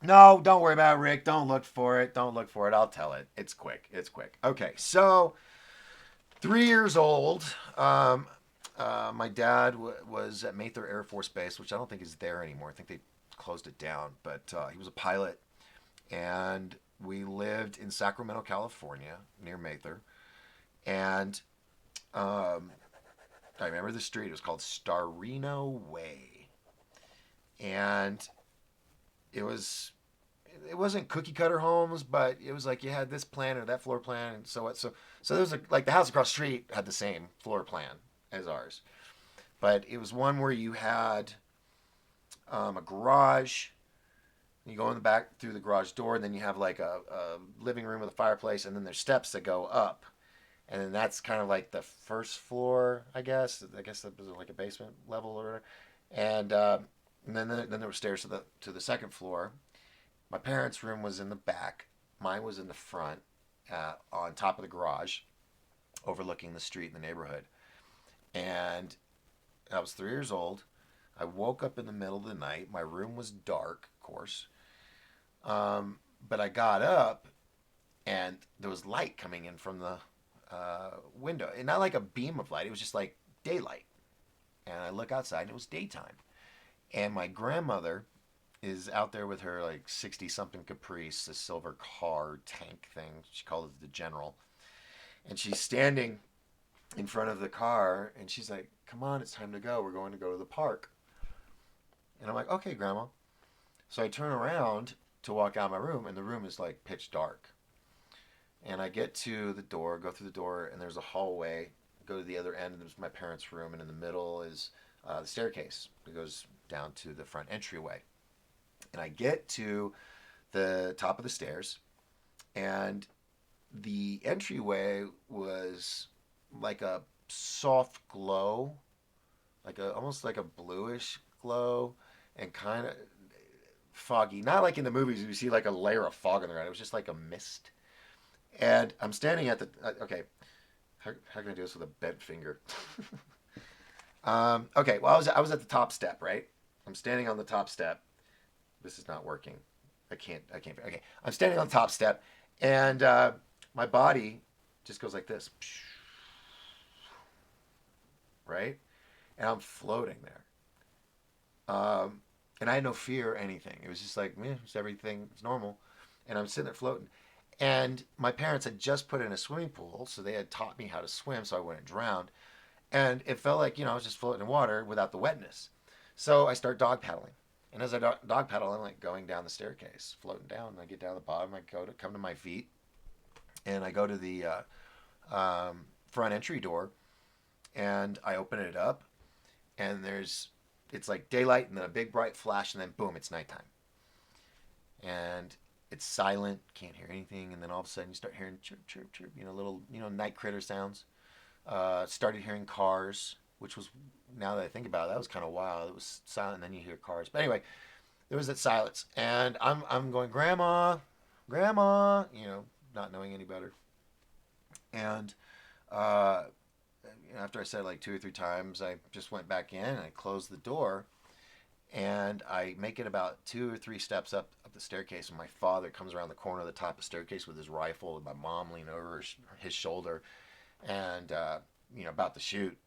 No, don't worry about it, Rick. Don't look for it. Don't look for it. I'll tell it. It's quick. It's quick. Okay, so 3 years old. My dad was at Mather Air Force Base, which I don't think is there anymore. I think they closed it down. But he was a pilot, and we lived in Sacramento, California, near Mather. And I remember the street. It was called Starino Way, and it wasn't cookie cutter homes, but it was like you had this plan or that floor plan, and so there was like the house across the street had the same floor plan as ours, but it was one where you had a garage. You go in the back through the garage door, and then you have like a living room with a fireplace, and then there's steps that go up, and then that's kind of like the first floor, I guess. I guess that was like a basement level or whatever, and then there were stairs to the second floor. My parents' room was in the back. Mine was in the front, on top of the garage, overlooking the street in the neighborhood. And I was 3 years old. I woke up in the middle of the night. My room was dark, of course. But I got up, and there was light coming in from the window. And not like a beam of light. It was just like daylight. And I look outside, and it was daytime. And my grandmother is out there with her like 60-something Caprice, the silver car tank thing. She called it the General. And she's standing in front of the car, and she's like, "Come on, it's time to go. We're going to go to the park." And I'm like, "Okay, Grandma." So I turn around to walk out of my room, and the room is like pitch dark. And I get to the door, go through the door, and there's a hallway. Go to the other end, and there's my parents' room, and in the middle is the staircase. It goes down to the front entryway. And I get to the top of the stairs, and the entryway was like a soft glow, almost like a bluish glow, and kind of foggy. Not like in the movies you see like a layer of fog on the ground. It was just like a mist. And I'm standing at the okay. How can I do this with a bent finger? Okay, well I was at the top step, right? I'm standing on the top step. This is not working. I can't. Okay, I'm standing on the top step, and my body just goes like this, right? and I'm floating there. Um, and I had no fear or anything. It was just like, it's everything. It's normal. And I'm sitting there floating. And my parents had just put in a swimming pool, so they had taught me how to swim so I wouldn't drown. And it felt like, I was just floating in water without the wetness. So I start dog paddling. And as I dog paddle, I'm like going down the staircase, floating down. And I get down to the bottom. I come to my feet, and I go to the front entry door, and I open it up, and it's like daylight, and then a big bright flash, and then boom, it's nighttime. And it's silent, can't hear anything, and then all of a sudden you start hearing chirp, chirp, chirp, little, night critter sounds. Started hearing cars, which was, now that I think about it, that was kind of wild. It was silent, and then you hear cars. But anyway, there was that silence, and I'm going, Grandma, Grandma, not knowing any better. And uh, after I said it like two or three times, I just went back in and I closed the door, and I make it about two or three steps up the staircase, and my father comes around the corner of the top of the staircase with his rifle, and my mom leaning over his shoulder, and about to shoot,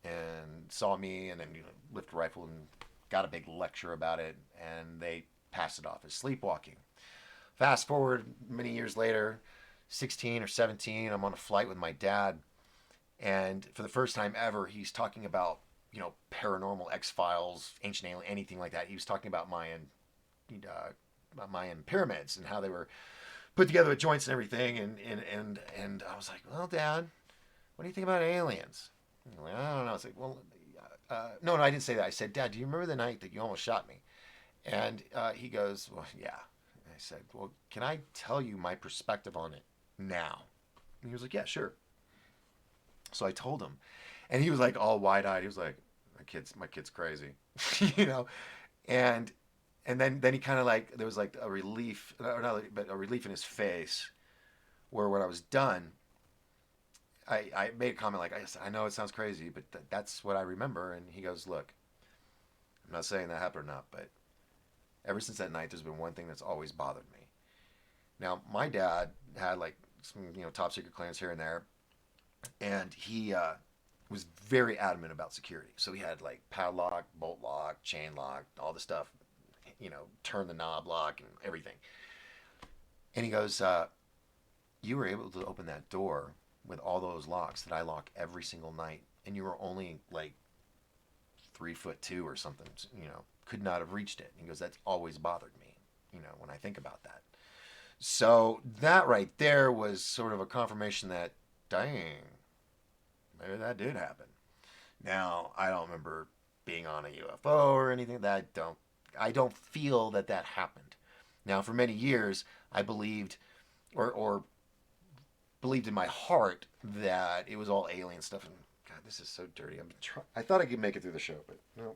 and saw me, and then lift the rifle and got a big lecture about it, and they passed it off as sleepwalking. Fast forward many years later, 16 or 17, I'm on a flight with my dad, and for the first time ever, he's talking about paranormal, X Files, ancient alien, anything like that. He was talking about Mayan pyramids and how they were put together with joints and everything. And I was like, well, Dad, what do you think about aliens? Like, I don't know. I was like, well, no, I didn't say that. I said, Dad, do you remember the night that you almost shot me? And he goes, well, yeah. And I said, well, can I tell you my perspective on it now? And he was like, yeah, sure. So I told him, and he was like all wide-eyed. He was like, my kid's crazy, you know. And then he kind of like, there was like a relief, or not, but a relief in his face, where when I was done, I made a comment like, I know it sounds crazy, but that's what I remember. And he goes, look, I'm not saying that happened or not, but ever since that night, there's been one thing that's always bothered me. Now, my dad had like some, top secret clearance here and there, and he was very adamant about security. So he had like padlock, bolt lock, chain lock, all the stuff, turn the knob lock and everything. And he goes, you were able to open that door with all those locks that I lock every single night, and you were only like 3'2" or something, could not have reached it. And he goes, that's always bothered me, when I think about that. So that right there was sort of a confirmation that, dang, maybe that did happen. Now, I don't remember being on a UFO or anything. I don't feel that happened. Now, for many years, I believed, or believed in my heart, that it was all alien stuff. And God, this is so dirty. I thought I could make it through the show, but no.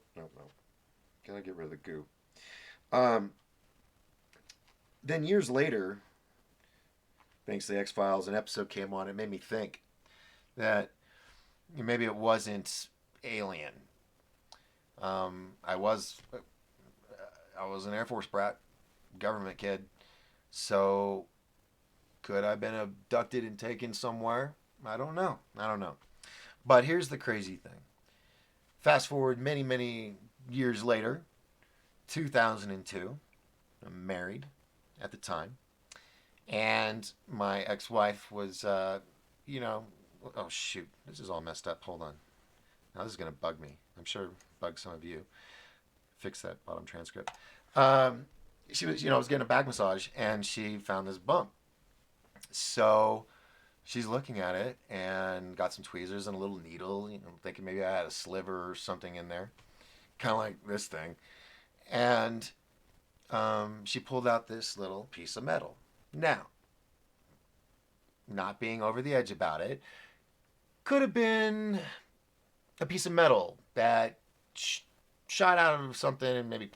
Gotta get rid of the goo. Um, then years later, thanks to the X Files, an episode came on. It made me think that maybe it wasn't alien. I was an Air Force brat, government kid, so could I have been abducted and taken somewhere? I don't know. But here's the crazy thing. Fast forward many, many years later, 2002. I'm married at the time, and my ex-wife was, oh shoot, this is all messed up. Hold on. Now this is gonna bug me. I'm sure it bugs some of you. Fix that bottom transcript. She was, was getting a back massage, and she found this bump. So she's looking at it and got some tweezers and a little needle, thinking maybe I had a sliver or something in there, kind of like this thing. And she pulled out this little piece of metal. Now, not being over the edge about it, could have been a piece of metal that shot out of something and maybe,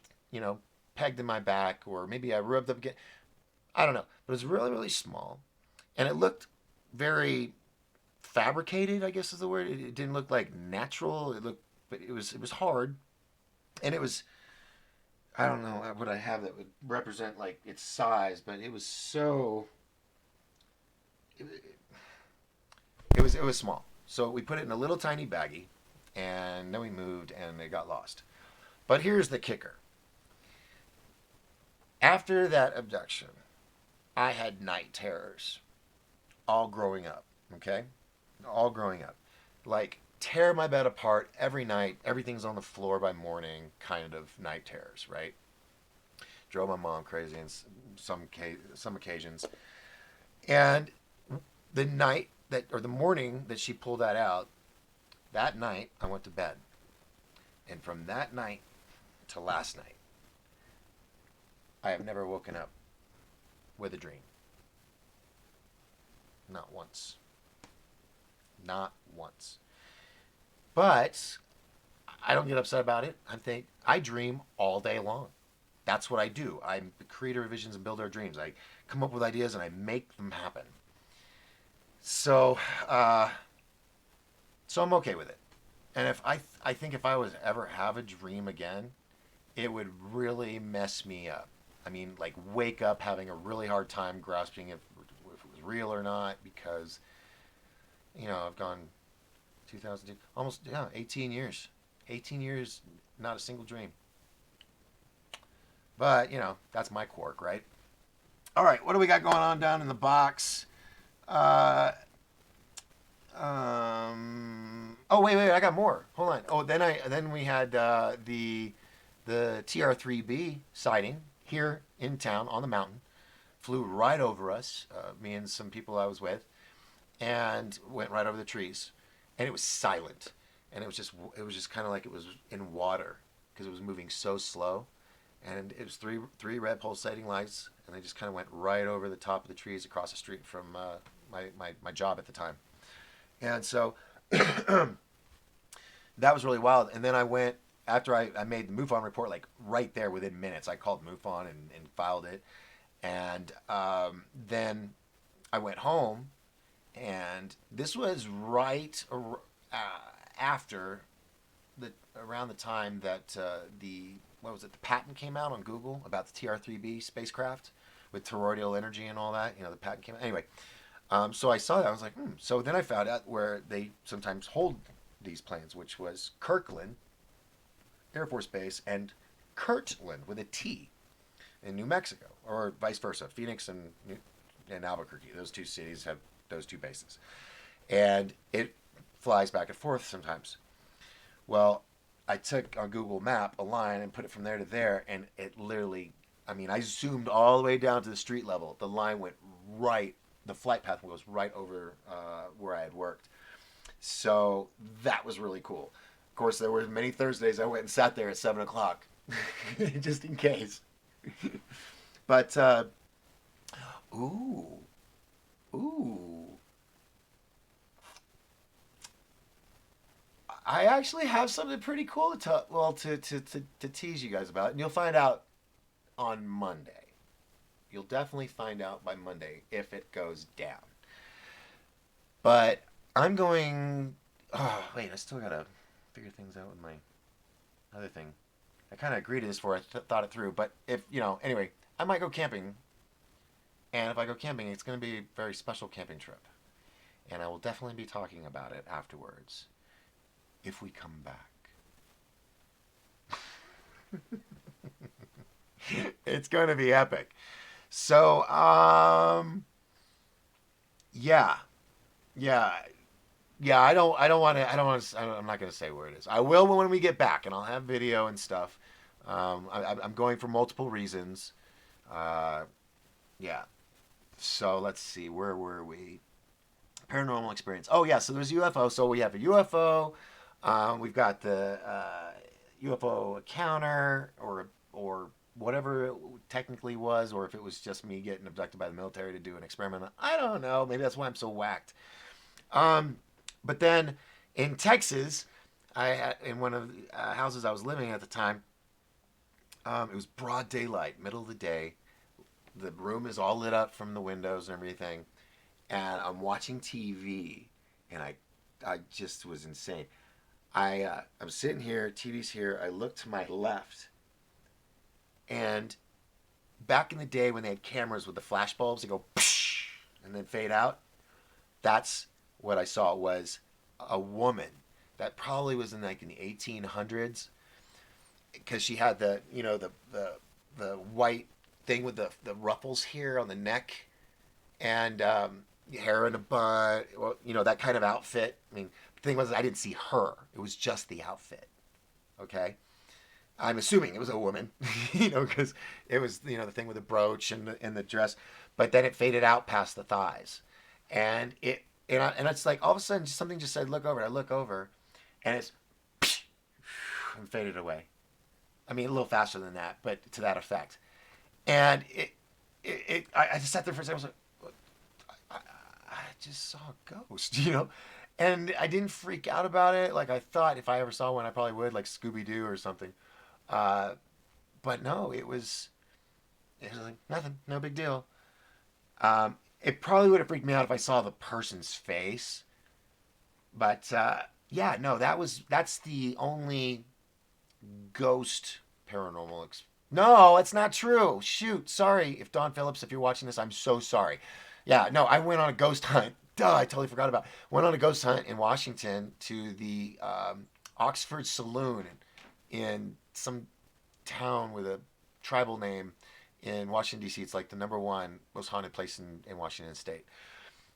pegged in my back, or maybe I rubbed up again. I don't know. But it was really, really small. And it looked very fabricated, I guess is the word. It didn't look like natural. But it was hard. And it was, I don't know what I have that would represent like its size, but it was so, it was small. So we put it in a little tiny baggie, and then we moved, and it got lost. But here's the kicker: after that abduction, I had night terrors all growing up. Okay, all growing up, like tear my bed apart every night. Everything's on the floor by morning, kind of night terrors, right? Drove my mom crazy in some occasions. And the night that, or the morning that she pulled that out, that night I went to bed, and from that night to last night, I have never woken up with a dream. Not once. Not once. But I don't get upset about it. I dream all day long. That's what I do. I'm the creator of visions and builder of dreams. I come up with ideas and I make them happen. So, uh, so I'm okay with it. And I think if I was ever have a dream again, it would really mess me up. I mean, like wake up having a really hard time grasping if it was real or not, because I've gone 2002, almost, yeah, 18 years, 18 years, not a single dream. But that's my quirk, right? All right, what do we got going on down in the box? Uh, oh, wait, I got more. Hold on. Oh, then we had the TR3B sighting here in town on the mountain. Flew right over us, me and some people I was with, and went right over the trees. And it was silent, and it was just kind of like it was in water because it was moving so slow. And it was three red pulsating lights, and they just kind of went right over the top of the trees across the street from my job at the time. And so that was really wild. And then I went after I made the MUFON report, like right there within minutes. I called MUFON and filed it, and then I went home, and this was right after the around the time that the what was it, the patent came out on Google about the TR3B spacecraft with toroidal energy and all that. The patent came out anyway. So I saw that. I was like, So then I found out where they sometimes hold these planes, which was Kirkland Air Force Base and Kirtland with a T in New Mexico, or vice versa. Phoenix and Albuquerque. Those two cities have those two bases, and it flies back and forth sometimes. Well, I took on Google Map a line and put it from there to there, and it literally, I mean, I zoomed all the way down to the street level. The line went right, the flight path goes right over where I had worked. So that was really cool. Of course, there were many Thursdays I went and sat there at 7 o'clock, just in case. But ooh, ooh, I actually have something pretty cool to tease you guys about, and you'll find out on Monday. You'll definitely find out by Monday if it goes down. But I'm going. Oh wait, I still gotta figure things out with my other thing. I kind of agreed to this before thought it through. But if anyway, I might go camping, and if I go camping, it's going to be a very special camping trip, and I will definitely be talking about it afterwards if we come back. It's going to be epic. So, yeah, yeah, yeah. I'm not going to say where it is. I will when we get back, and I'll have video and stuff. I'm going for multiple reasons. Uh, yeah. So let's see. Where were we? Paranormal experience. Oh yeah. So there's UFO. So we have a UFO. We've got the UFO encounter, or whatever it technically was, or if it was just me getting abducted by the military to do an experiment. I don't know. Maybe that's why I'm so whacked. Um, but then in Texas, in one of the houses I was living in at the time, it was broad daylight, middle of the day. The room is all lit up from the windows and everything, and I'm watching TV, and I just was insane. I'm sitting here, TV's here. I look to my left, and back in the day when they had cameras with the flash bulbs, they go psh, and then fade out. That's what I saw was a woman That probably was in like in the 1800s because she had the the white thing with the ruffles here on the neck and hair in a bun. Well, that kind of outfit. I mean, the thing was, I didn't see her. It was just the outfit. Okay, I'm assuming it was a woman, because it was the thing with the brooch and the dress, but then it faded out past the thighs, and and it's like all of a sudden something just said look over. I look over, and it's and faded away. I mean, a little faster than that, but to that effect. And I just sat there for a second. I was like, I just saw a ghost, and I didn't freak out about it. Like I thought if I ever saw one, I probably would, like Scooby Doo or something. Uh, but no, it was like nothing, no big deal. It probably would have freaked me out if I saw the person's face. But yeah, no, that's the only ghost paranormal. No, it's not true. Shoot, sorry, if Don Phillips, if you're watching this, I'm so sorry. Yeah, no, I went on a ghost hunt. Duh, I totally forgot about. Went on a ghost hunt in Washington to the Oxford Saloon in some town with a tribal name in Washington D.C. It's like the number one most haunted place in Washington State.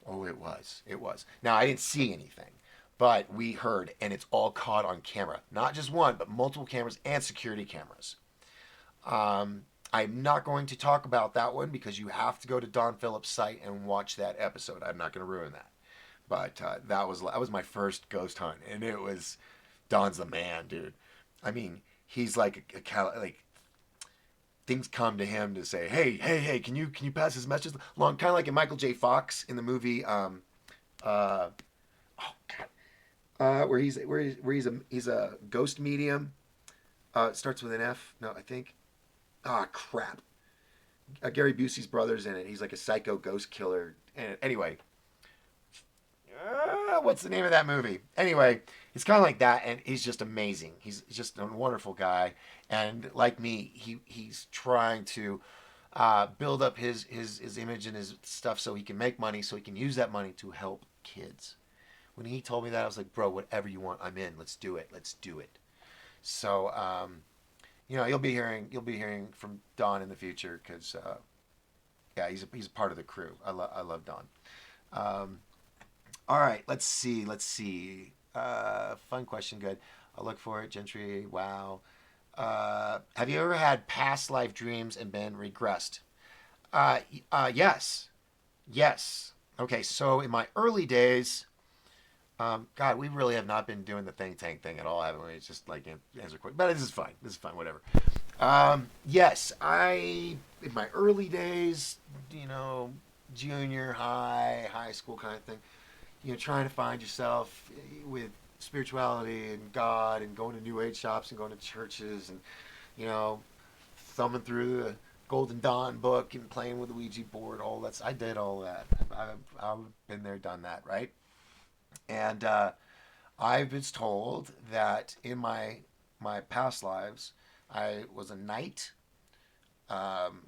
Oh, it was. It was. Now I didn't see anything, but we heard, and it's all caught on camera. Not just one, but multiple cameras and security cameras. I'm not going to talk about that one because you have to go to Don Phillips' site and watch that episode. I'm not going to ruin that. But that was my first ghost hunt, and it was Don's the man, dude. I mean, he's like like things come to him to say, hey, can you pass this message along? Kind of like in Michael J. Fox in the movie, uh, oh god, where he's a ghost medium. It starts with an F. No, I think. Ah, oh, crap. Gary Busey's brother's in it. He's like a psycho ghost killer. And anyway, what's the name of that movie? Anyway, he's kind of like that, and he's just amazing. He's just a wonderful guy, and like me, he's trying to build up his image and his stuff so he can make money, so he can use that money to help kids. When he told me that, I was like, bro, whatever you want, I'm in. Let's do it. Let's do it. So, you'll be hearing from Don in the future because yeah, he's a part of the crew. I love Don. Um, all right, let's see. Fun question, good. I'll look for it. Gentry, wow. Have you ever had past life dreams and been regressed? Yes, yes. Okay, so in my early days, God, we really have not been doing the think tank thing at all, haven't we? It's just like answer quick, but this is fine. This is fine. Whatever. Yes, I in my early days, junior high school kind of thing, trying to find yourself with spirituality and God and going to New Age shops and going to churches and you know thumbing through the Golden Dawn book and playing with the Ouija board. All that's I did all that. I've been there, done that, right? And I was told that in my past lives, I was a knight. Um,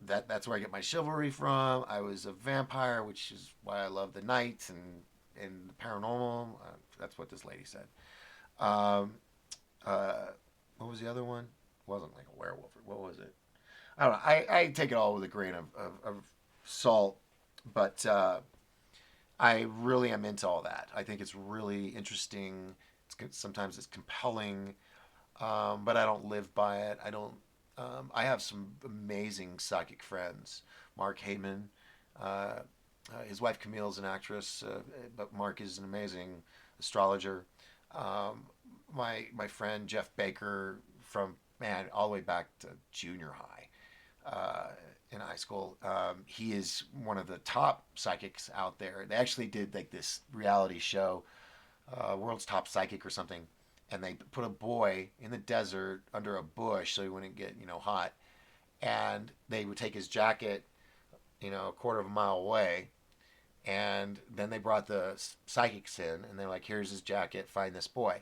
that's where I get my chivalry from. I was a vampire, which is why I love the knights and the paranormal. That's what this lady said. Um, uh, what was the other one? It wasn't like a werewolf. What was it? I don't know. I take it all with a grain of salt, but I really am into all that. I think it's really interesting. Sometimes it's compelling, but I don't live by it. I don't. I have some amazing psychic friends. Mark Heyman, his wife Camille is an actress, but Mark is an amazing astrologer. Um, my friend Jeff Baker from man all the way back to junior high. In high school. He is one of the top psychics out there. They actually did like this reality show, World's Top Psychic or something, and they put a boy in the desert under a bush so he wouldn't get hot, and they would take his jacket a quarter of a mile away, and then they brought the psychics in, and they're like, "Here's his jacket. Find this boy."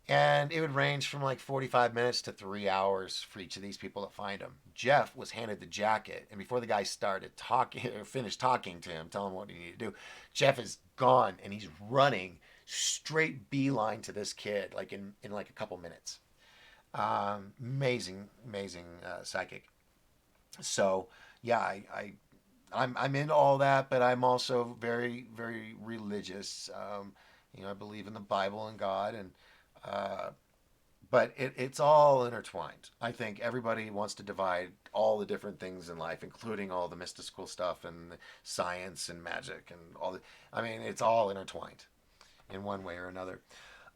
And it would range from like 45 minutes to 3 hours for each of these people to find him. Jeff was handed the jacket, and before the guy started talking or finished talking to him, telling him what he needed to do, Jeff is gone and he's running straight beeline to this kid, like in like a couple minutes. Amazing psychic. So yeah, I'm into all that, but I'm also very religious. I believe in the Bible and God, and uh, but it's all intertwined. I think everybody wants to divide all the different things in life, including all the mystical stuff and science and magic and all the. I mean, it's all intertwined in one way or another.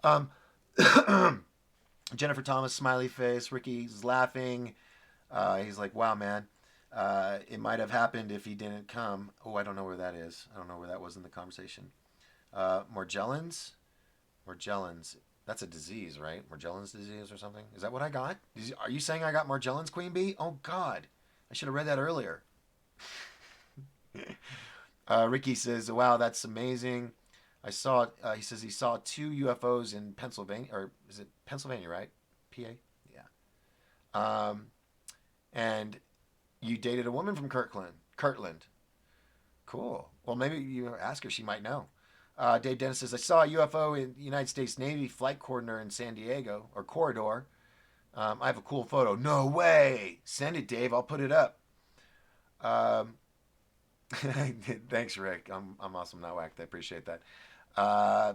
Um, Jennifer Thomas, smiley face. Ricky's laughing. He's like, "Wow, man, it might have happened if he didn't come." Oh, I don't know where that is. I don't know where that was in the conversation. Morgellons. Morgellons. That's a disease, right? Morgellons disease or something. Is that what I got? Are you saying I got Morgellons, Queen Bee? Oh God, I should have read that earlier. Ricky says, "Wow, that's amazing. I saw." He says he saw two UFOs in Pennsylvania, or is it Pennsylvania, right? PA. Yeah. And you dated a woman from Kirtland. Kirtland. Cool. Well, maybe you ask her. She might know. Dave Dennis says, I saw a UFO in the United States Navy flight coordinator in San Diego, or corridor. I have a cool photo. No way. Send it, Dave. I'll put it up. Um, Thanks, Rick. I'm awesome. Not whacked. I appreciate that. Uh,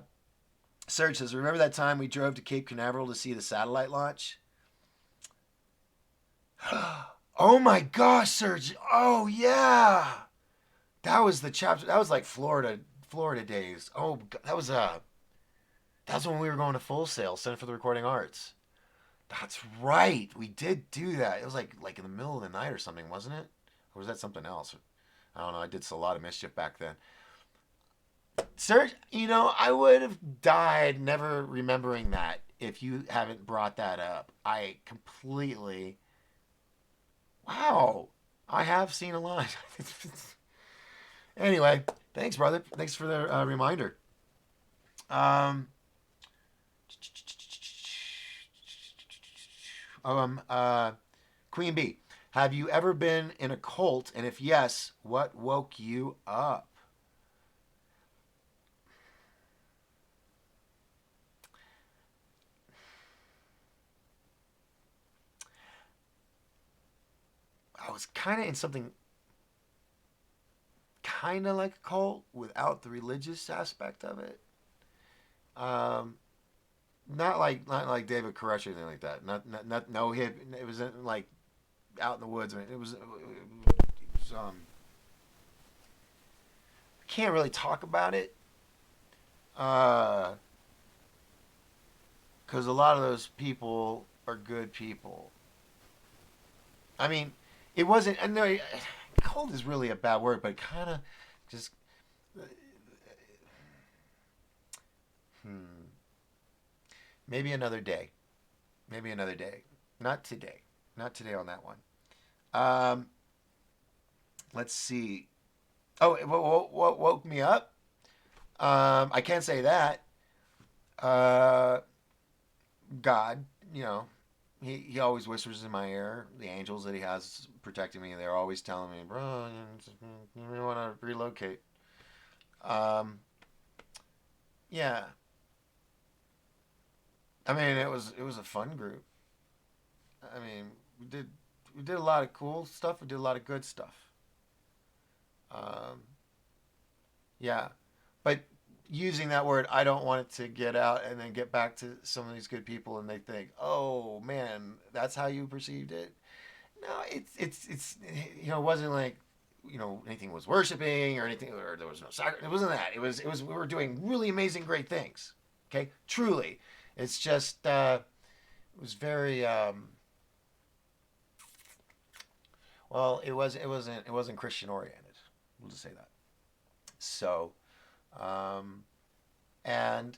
Serge says, remember that time we drove to Cape Canaveral to see the satellite launch? Oh my gosh, Serge. Oh, yeah. That was the chapter. That was like Florida days. Oh, that's when we were going to Full Sail, Center for the Recording Arts. That's right. We did do that. It was like in the middle of the night or something, wasn't it? Or was that something else? I don't know. I did a lot of mischief back then. Serge, I would have died never remembering that if you haven't brought that up. I completely. Wow. I have seen a lot. Anyway, thanks, brother. Thanks for the reminder. Um, um, uh, Queen Bee, have you ever been in a cult? And if yes, what woke you up? I was kind of in something kind of like a cult without the religious aspect of it. Um, not like David Koresh or anything like that. Not no hip. It was like out in the woods. I mean, it was. I can't really talk about it. Because a lot of those people are good people. I mean, it wasn't. I know cold is really a bad word, but kind of just. Hmm. Maybe another day. Maybe another day. Not today. Not today on that one. Um, let's see. Oh, what woke me up? I can't say that. Uh, God, he always whispers in my ear. The angels that he has protecting me, they're always telling me, bro, you want to relocate. Um, yeah. I mean, it was a fun group. I mean, we did a lot of cool stuff. We did a lot of good stuff. Um, yeah, but using that word, I don't want it to get out and then get back to some of these good people, and they think, oh man, that's how you perceived it. No, it's it wasn't like anything was worshiping or anything, or there was no sacrifice. It wasn't that. It was we were doing really amazing, great things. Okay, truly, it's just it was very well. It wasn't Christian oriented. We'll just say that. So, um, and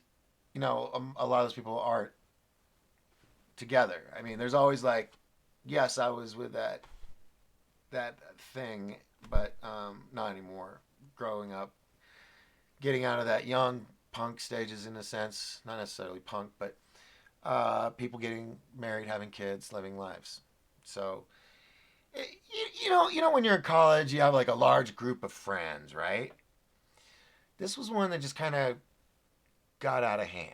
a lot of those people aren't together. I mean, there's always like, yes, I was with that thing, but not anymore. Growing up, getting out of that young punk stages in a sense, not necessarily punk, but people getting married, having kids, living lives. So, when you're in college, you have like a large group of friends, right? This was one that just kind of got out of hand.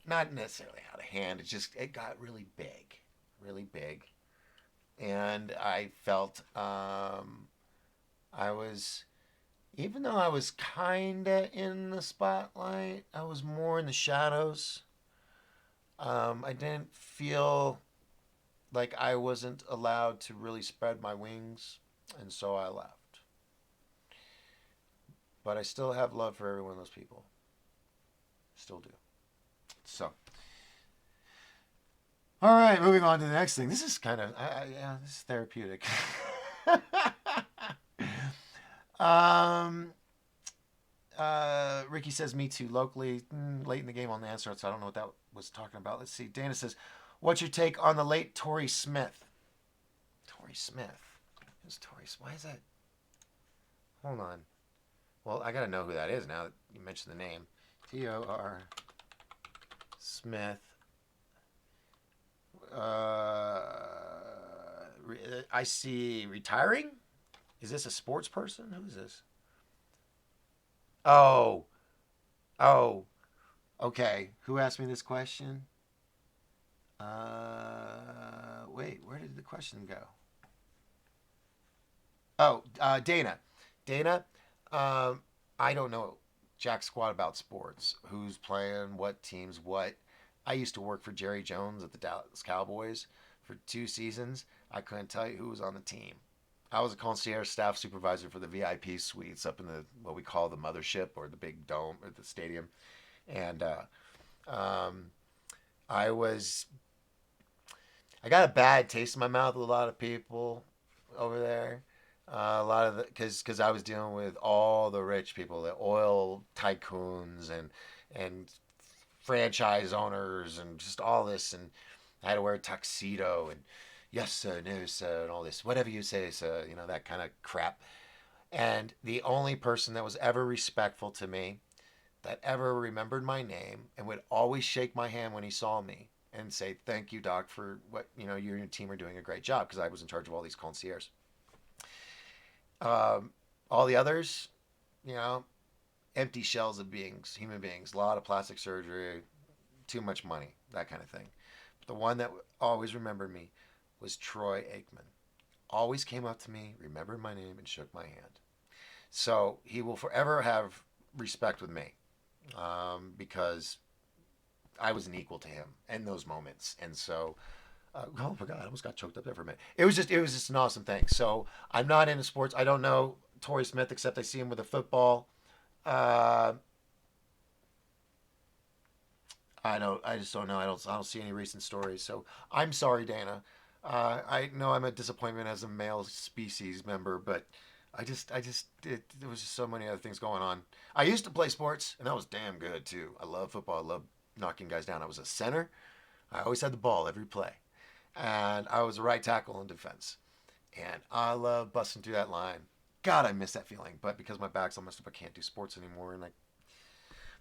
Not necessarily out of hand. It got really big, really big, and I felt I was, even though I was kinda in the spotlight, I was more in the shadows. I didn't feel like I wasn't allowed to really spread my wings, and so I left. But I still have love for every one of those people. Still do. So, all right, moving on to the next thing. This is kind of, yeah, this is therapeutic. um, Ricky says, me too, locally, late in the game on the answer, so I don't know what that was talking about. Let's see. Dana says, what's your take on the late Torrey Smith? Torrey Smith? Who's Torrey? Why is that? Hold on. Well, I got to know who that is now that you mentioned the name. T.O.R. Smith. I see retiring? Is this a sports person? Who is this? Oh, oh, okay. Who asked me this question? Wait, where did the question go? Oh, Dana. Dana, I don't know jack squat about sports. Who's playing, what teams, what. I used to work for Jerry Jones at the Dallas Cowboys for 2 seasons. I couldn't tell you who was on the team. I was a concierge staff supervisor for the VIP suites up in the what we call the mothership or the big dome or the stadium, and um, I was I got a bad taste in my mouth with a lot of people over there. A lot of the because I was dealing with all the rich people, the oil tycoons and franchise owners and just all this, and I had to wear a tuxedo and yes sir, no sir, and all this whatever you say sir, that kind of crap. And the only person that was ever respectful to me, that ever remembered my name and would always shake my hand when he saw me and say thank you doc for what you and your team are doing a great job because I was in charge of all these concierges. Um, all the others, you know, empty shells of beings, human beings, a lot of plastic surgery, too much money, that kind of thing. But the one that always remembered me was Troy Aikman. Always came up to me, remembered my name, and shook my hand. So he will forever have respect with me because I was an equal to him in those moments. And so, oh my God, I almost got choked up there for a minute. It was just an awesome thing. So I'm not into sports. I don't know Torrey Smith except I see him with a football. Uh, I just don't know. I don't see any recent stories. So I'm sorry, Dana. I know I'm a disappointment as a male species member, but there was just so many other things going on. I used to play sports, and that was damn good too. I love football. I love knocking guys down. I was a center. I always had the ball every play, and I was a right tackle in defense. And I love busting through that line. God, I miss that feeling. But because my back's all messed up, I can't do sports anymore. And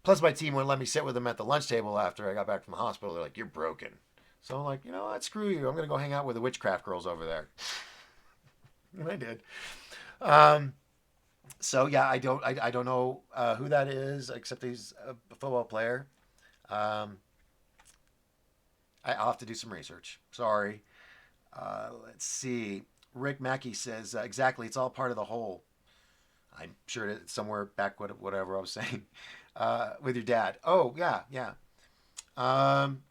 plus my team wouldn't let me sit with them at the lunch table after I got back from the hospital. They're like, "You're broken." So I'm like, you know what? Screw you. I'm gonna go hang out with the witchcraft girls over there. And I did. Um, so yeah, I don't know who that is except he's a football player. Um, I'll have to do some research. Sorry. Let's see. Rick Mackey says exactly. It's all part of the whole. I'm sure it's somewhere back whatever I was saying with your dad. Oh yeah, yeah. Um,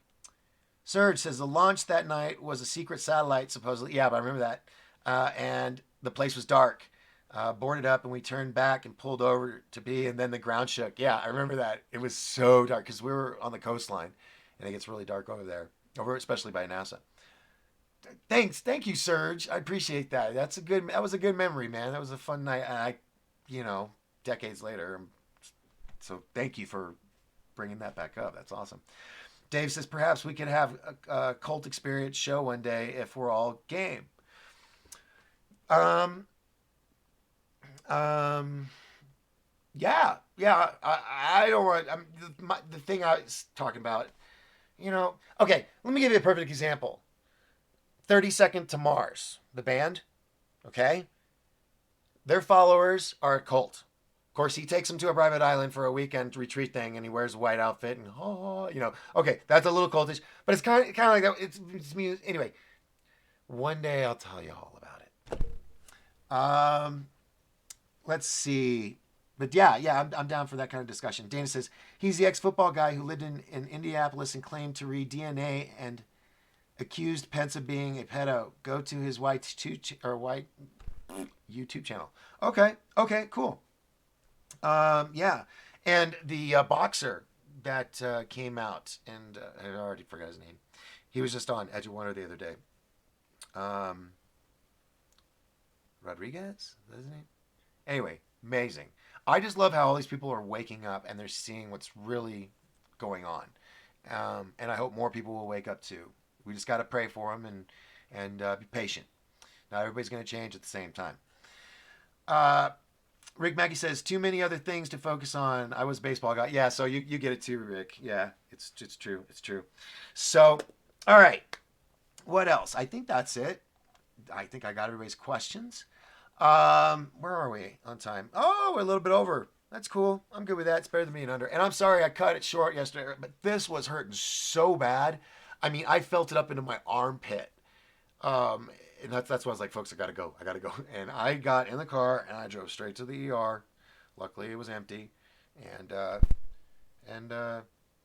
Serge says the launch that night was a secret satellite, supposedly. Yeah, but I remember that. And the place was dark. Boarded up, and we turned back and pulled over to be, and then the ground shook. Yeah, I remember that. It was so dark because we were on the coastline, and it gets really dark over there, especially by NASA. Thank you, Serge. I appreciate that. That was a good memory, man. That was a fun night. And you know, decades later. So thank you for bringing that back up. That's awesome. Dave says perhaps we could have a cult experience show one day if we're all game. Um, um, yeah, yeah. I don't want. The thing I was talking about. Okay. Let me give you a perfect example. 30 Second to Mars, the band. Okay, their followers are a cult course, he takes him to a private island for a weekend retreat thing, and he wears a white outfit, and okay, that's a little cultish, but it's kind of like that. It's me anyway. One day I'll tell you all about it. Let's see. But yeah, I'm down for that kind of discussion. Dana says he's the ex-football guy who lived in Indianapolis and claimed to read DNA and accused Pence of being a pedo. Go to his white YouTube channel. Okay, cool. Yeah, and the boxer that came out, and I already forgot his name. He was just on Edge of Wonder the other day. Rodriguez, is that his name? Anyway, amazing. I just love how all these people are waking up and they're seeing what's really going on, and I hope more people will wake up too. We just got to pray for them and be patient. Not everybody's going to change at the same time. Rick Mackey says, too many other things to focus on. I was a baseball guy. Yeah, so you get it too, Rick. Yeah, it's true. It's true. So, all right. What else? I think that's it. I think I got everybody's questions. Where are we on time? Oh, we're a little bit over. That's cool. I'm good with that. It's better than being under. And I'm sorry I cut it short yesterday, but this was hurting so bad. I mean, I felt it up into my armpit. And that's why I was like, folks, I gotta go. And I got in the car and I drove straight to the ER. Luckily, it was empty. And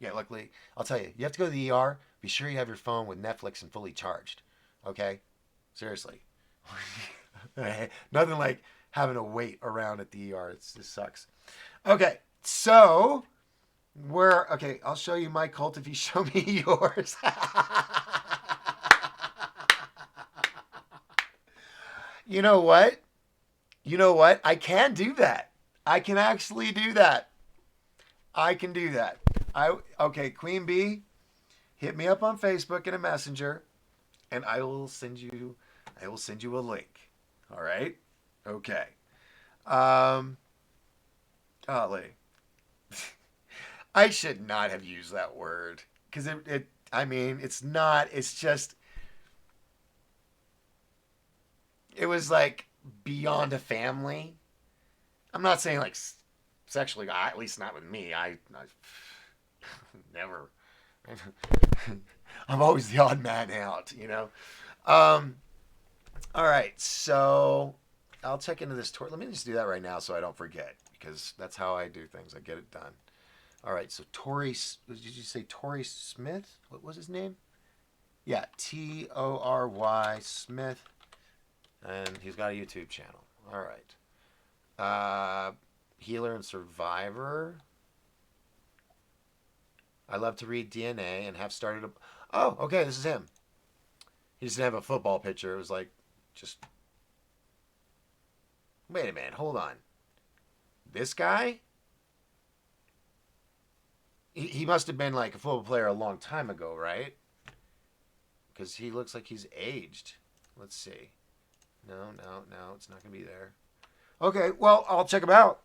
yeah, luckily, I'll tell you, you have to go to the ER. Be sure you have your phone with Netflix and fully charged. Okay? Seriously. Nothing like having to wait around at the ER. It sucks. Okay, so okay, I'll show you my cult if you show me yours. You know what? I can do that. I can actually do that. I can do that. Okay, Queen Bee, hit me up on Facebook in a messenger, and I will send you a link. All right? Okay. Golly. I should not have used that word because it's not. It's just. It was like beyond a family. I'm not saying like sexually, at least not with me. I never. I'm always the odd man out, you know. All right, so I'll check into this tour. Let me just do that right now so I don't forget because that's how I do things. I get it done. All right, so did you say Torrey Smith? What was his name? Yeah, Tory Smith. And he's got a YouTube channel. All right. Healer and Survivor. I love to read DNA and have started Oh, okay, this is him. He just didn't have a football picture. It was like, just... Wait a minute, hold on. This guy? He must have been like a football player a long time ago, right? Because he looks like he's aged. Let's see. No, it's not going to be there. Okay, well, I'll check him out.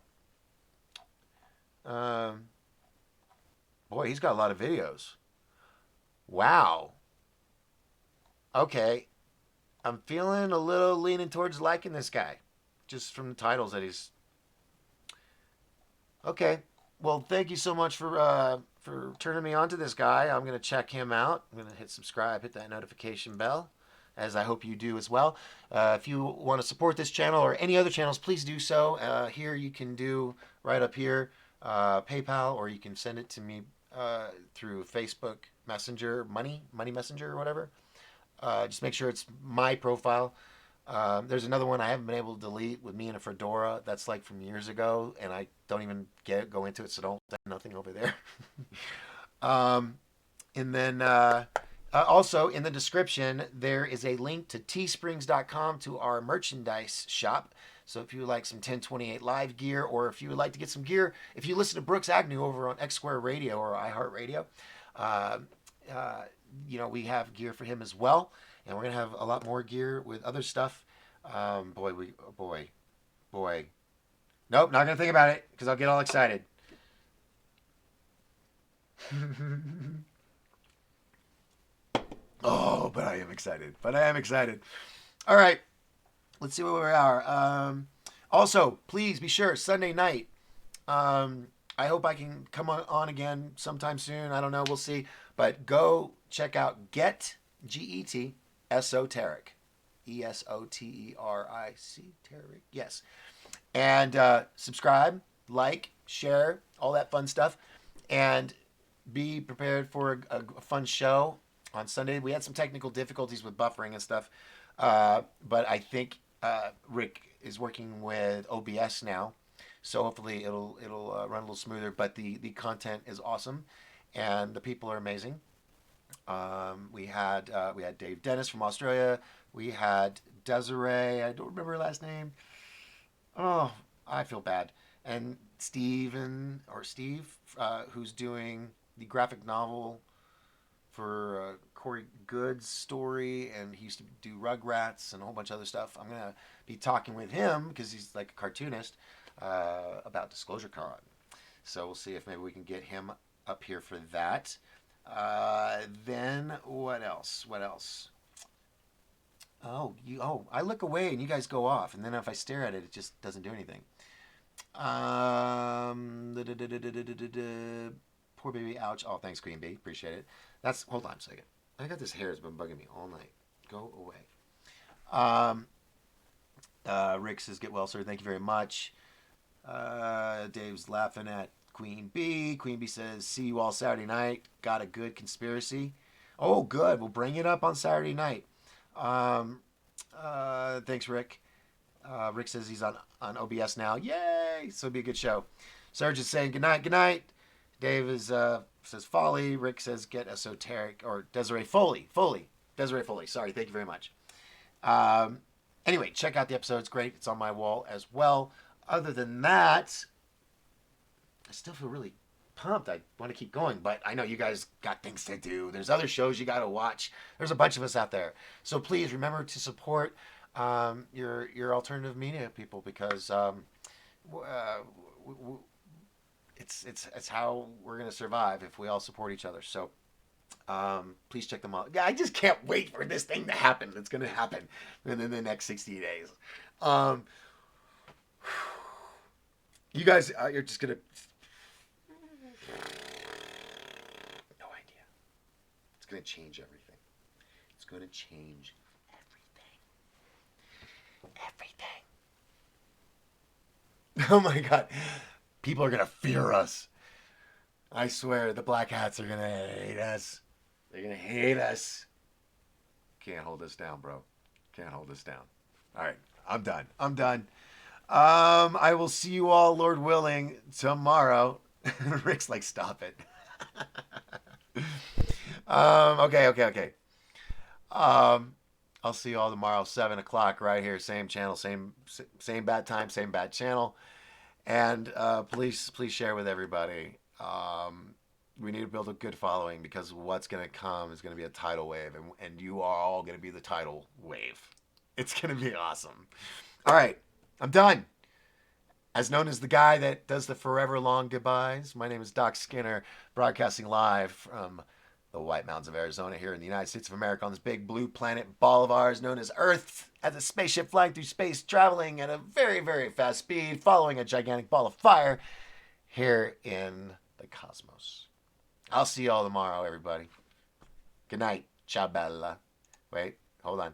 Boy, he's got a lot of videos. Wow. Okay. I'm feeling a little leaning towards liking this guy. Just from the titles that he's... Okay. Well, thank you so much for turning me on to this guy. I'm going to check him out. I'm going to hit subscribe, hit that notification bell, as I hope you do as well. If you want to support this channel or any other channels, please do so. Here you can do right up here, PayPal, or you can send it to me through Facebook Messenger, Money Messenger or whatever. Just make sure it's my profile. There's another one I haven't been able to delete with me in a fedora. That's like from years ago, and I don't even go into it, so don't nothing over there. And then also in the description, there is a link to teesprings.com to our merchandise shop. So if you would like some 1028 live gear, or if you would like to get some gear, if you listen to Brooks Agnew over on X Square Radio or iHeartRadio, we have gear for him as well. And we're going to have a lot more gear with other stuff. Boy. Nope, not going to think about it because I'll get all excited. Oh, but I am excited. All right. Let's see where we are. Also, please be sure, Sunday night, I hope I can come on again sometime soon. I don't know. We'll see. But go check out Get Get Esoteric, Esoteric. Yes, and subscribe, like, share, all that fun stuff, and be prepared for a fun show on Sunday. We had some technical difficulties with buffering and stuff, but I think Rick is working with OBS now, so hopefully it'll run a little smoother. But the content is awesome, and the people are amazing. We had Dave Dennis from Australia. We had Desiree. I don't remember her last name. Oh, I feel bad. And Steve, who's doing the graphic novel for Corey Good's story, and he used to do Rugrats and a whole bunch of other stuff. I'm gonna be talking with him because he's like a cartoonist about Disclosure Con. So we'll see if maybe we can get him up here for that. Then what else? What else? I look away and you guys go off, and then if I stare at it, it just doesn't do anything. Poor baby, ouch. Oh, thanks, Queen Bee. Appreciate it. Hold on a second. I got this hair has been bugging me all night. Go away. Um, Rick says, get well, sir. Thank you very much. Dave's laughing at Queen Bee. Queen Bee says, see you all Saturday night. Got a good conspiracy. Oh, good. We'll bring it up on Saturday night. Thanks, Rick. Rick says he's on OBS now. Yay! So it'll be a good show. Serge is saying good night, good night. Dave says Folly. Rick says get esoteric. Or Desiree Foley. Desiree Foley. Sorry, thank you very much. Anyway, check out the episode. It's great. It's on my wall as well. Other than that, I still feel really pumped. I want to keep going, but I know you guys got things to do. There's other shows you got to watch. There's a bunch of us out there. So please remember to support your alternative media people, because it's how we're gonna survive if we all support each other. So please check them out. Yeah, I just can't wait for this thing to happen. It's gonna happen within the next 60 days. You guys, you're just gonna no idea. It's gonna change everything. It's gonna change everything. Oh my god. People are gonna fear us. I swear, the black hats are gonna hate us. They're gonna hate us. Can't hold us down, bro. Can't hold us down. All right, I'm done. I will see you all, Lord willing, tomorrow. Rick's like, stop it. Okay. I'll see you all tomorrow, 7 o'clock, right here, same channel, same bad time, same bad channel. And please share with everybody. We need to build a good following, because what's going to come is going to be a tidal wave, and you are all going to be the tidal wave. It's going to be awesome. All right, I'm done. As known as the guy that does the forever long goodbyes, my name is Doc Skinner, broadcasting live from the White Mountains of Arizona here in the United States of America, on this big blue planet ball of ours known as Earth, as a spaceship flying through space, traveling at a very, very fast speed, following a gigantic ball of fire here in the cosmos. I'll see you all tomorrow, everybody. Good night. Ciao, bella. Wait, hold on.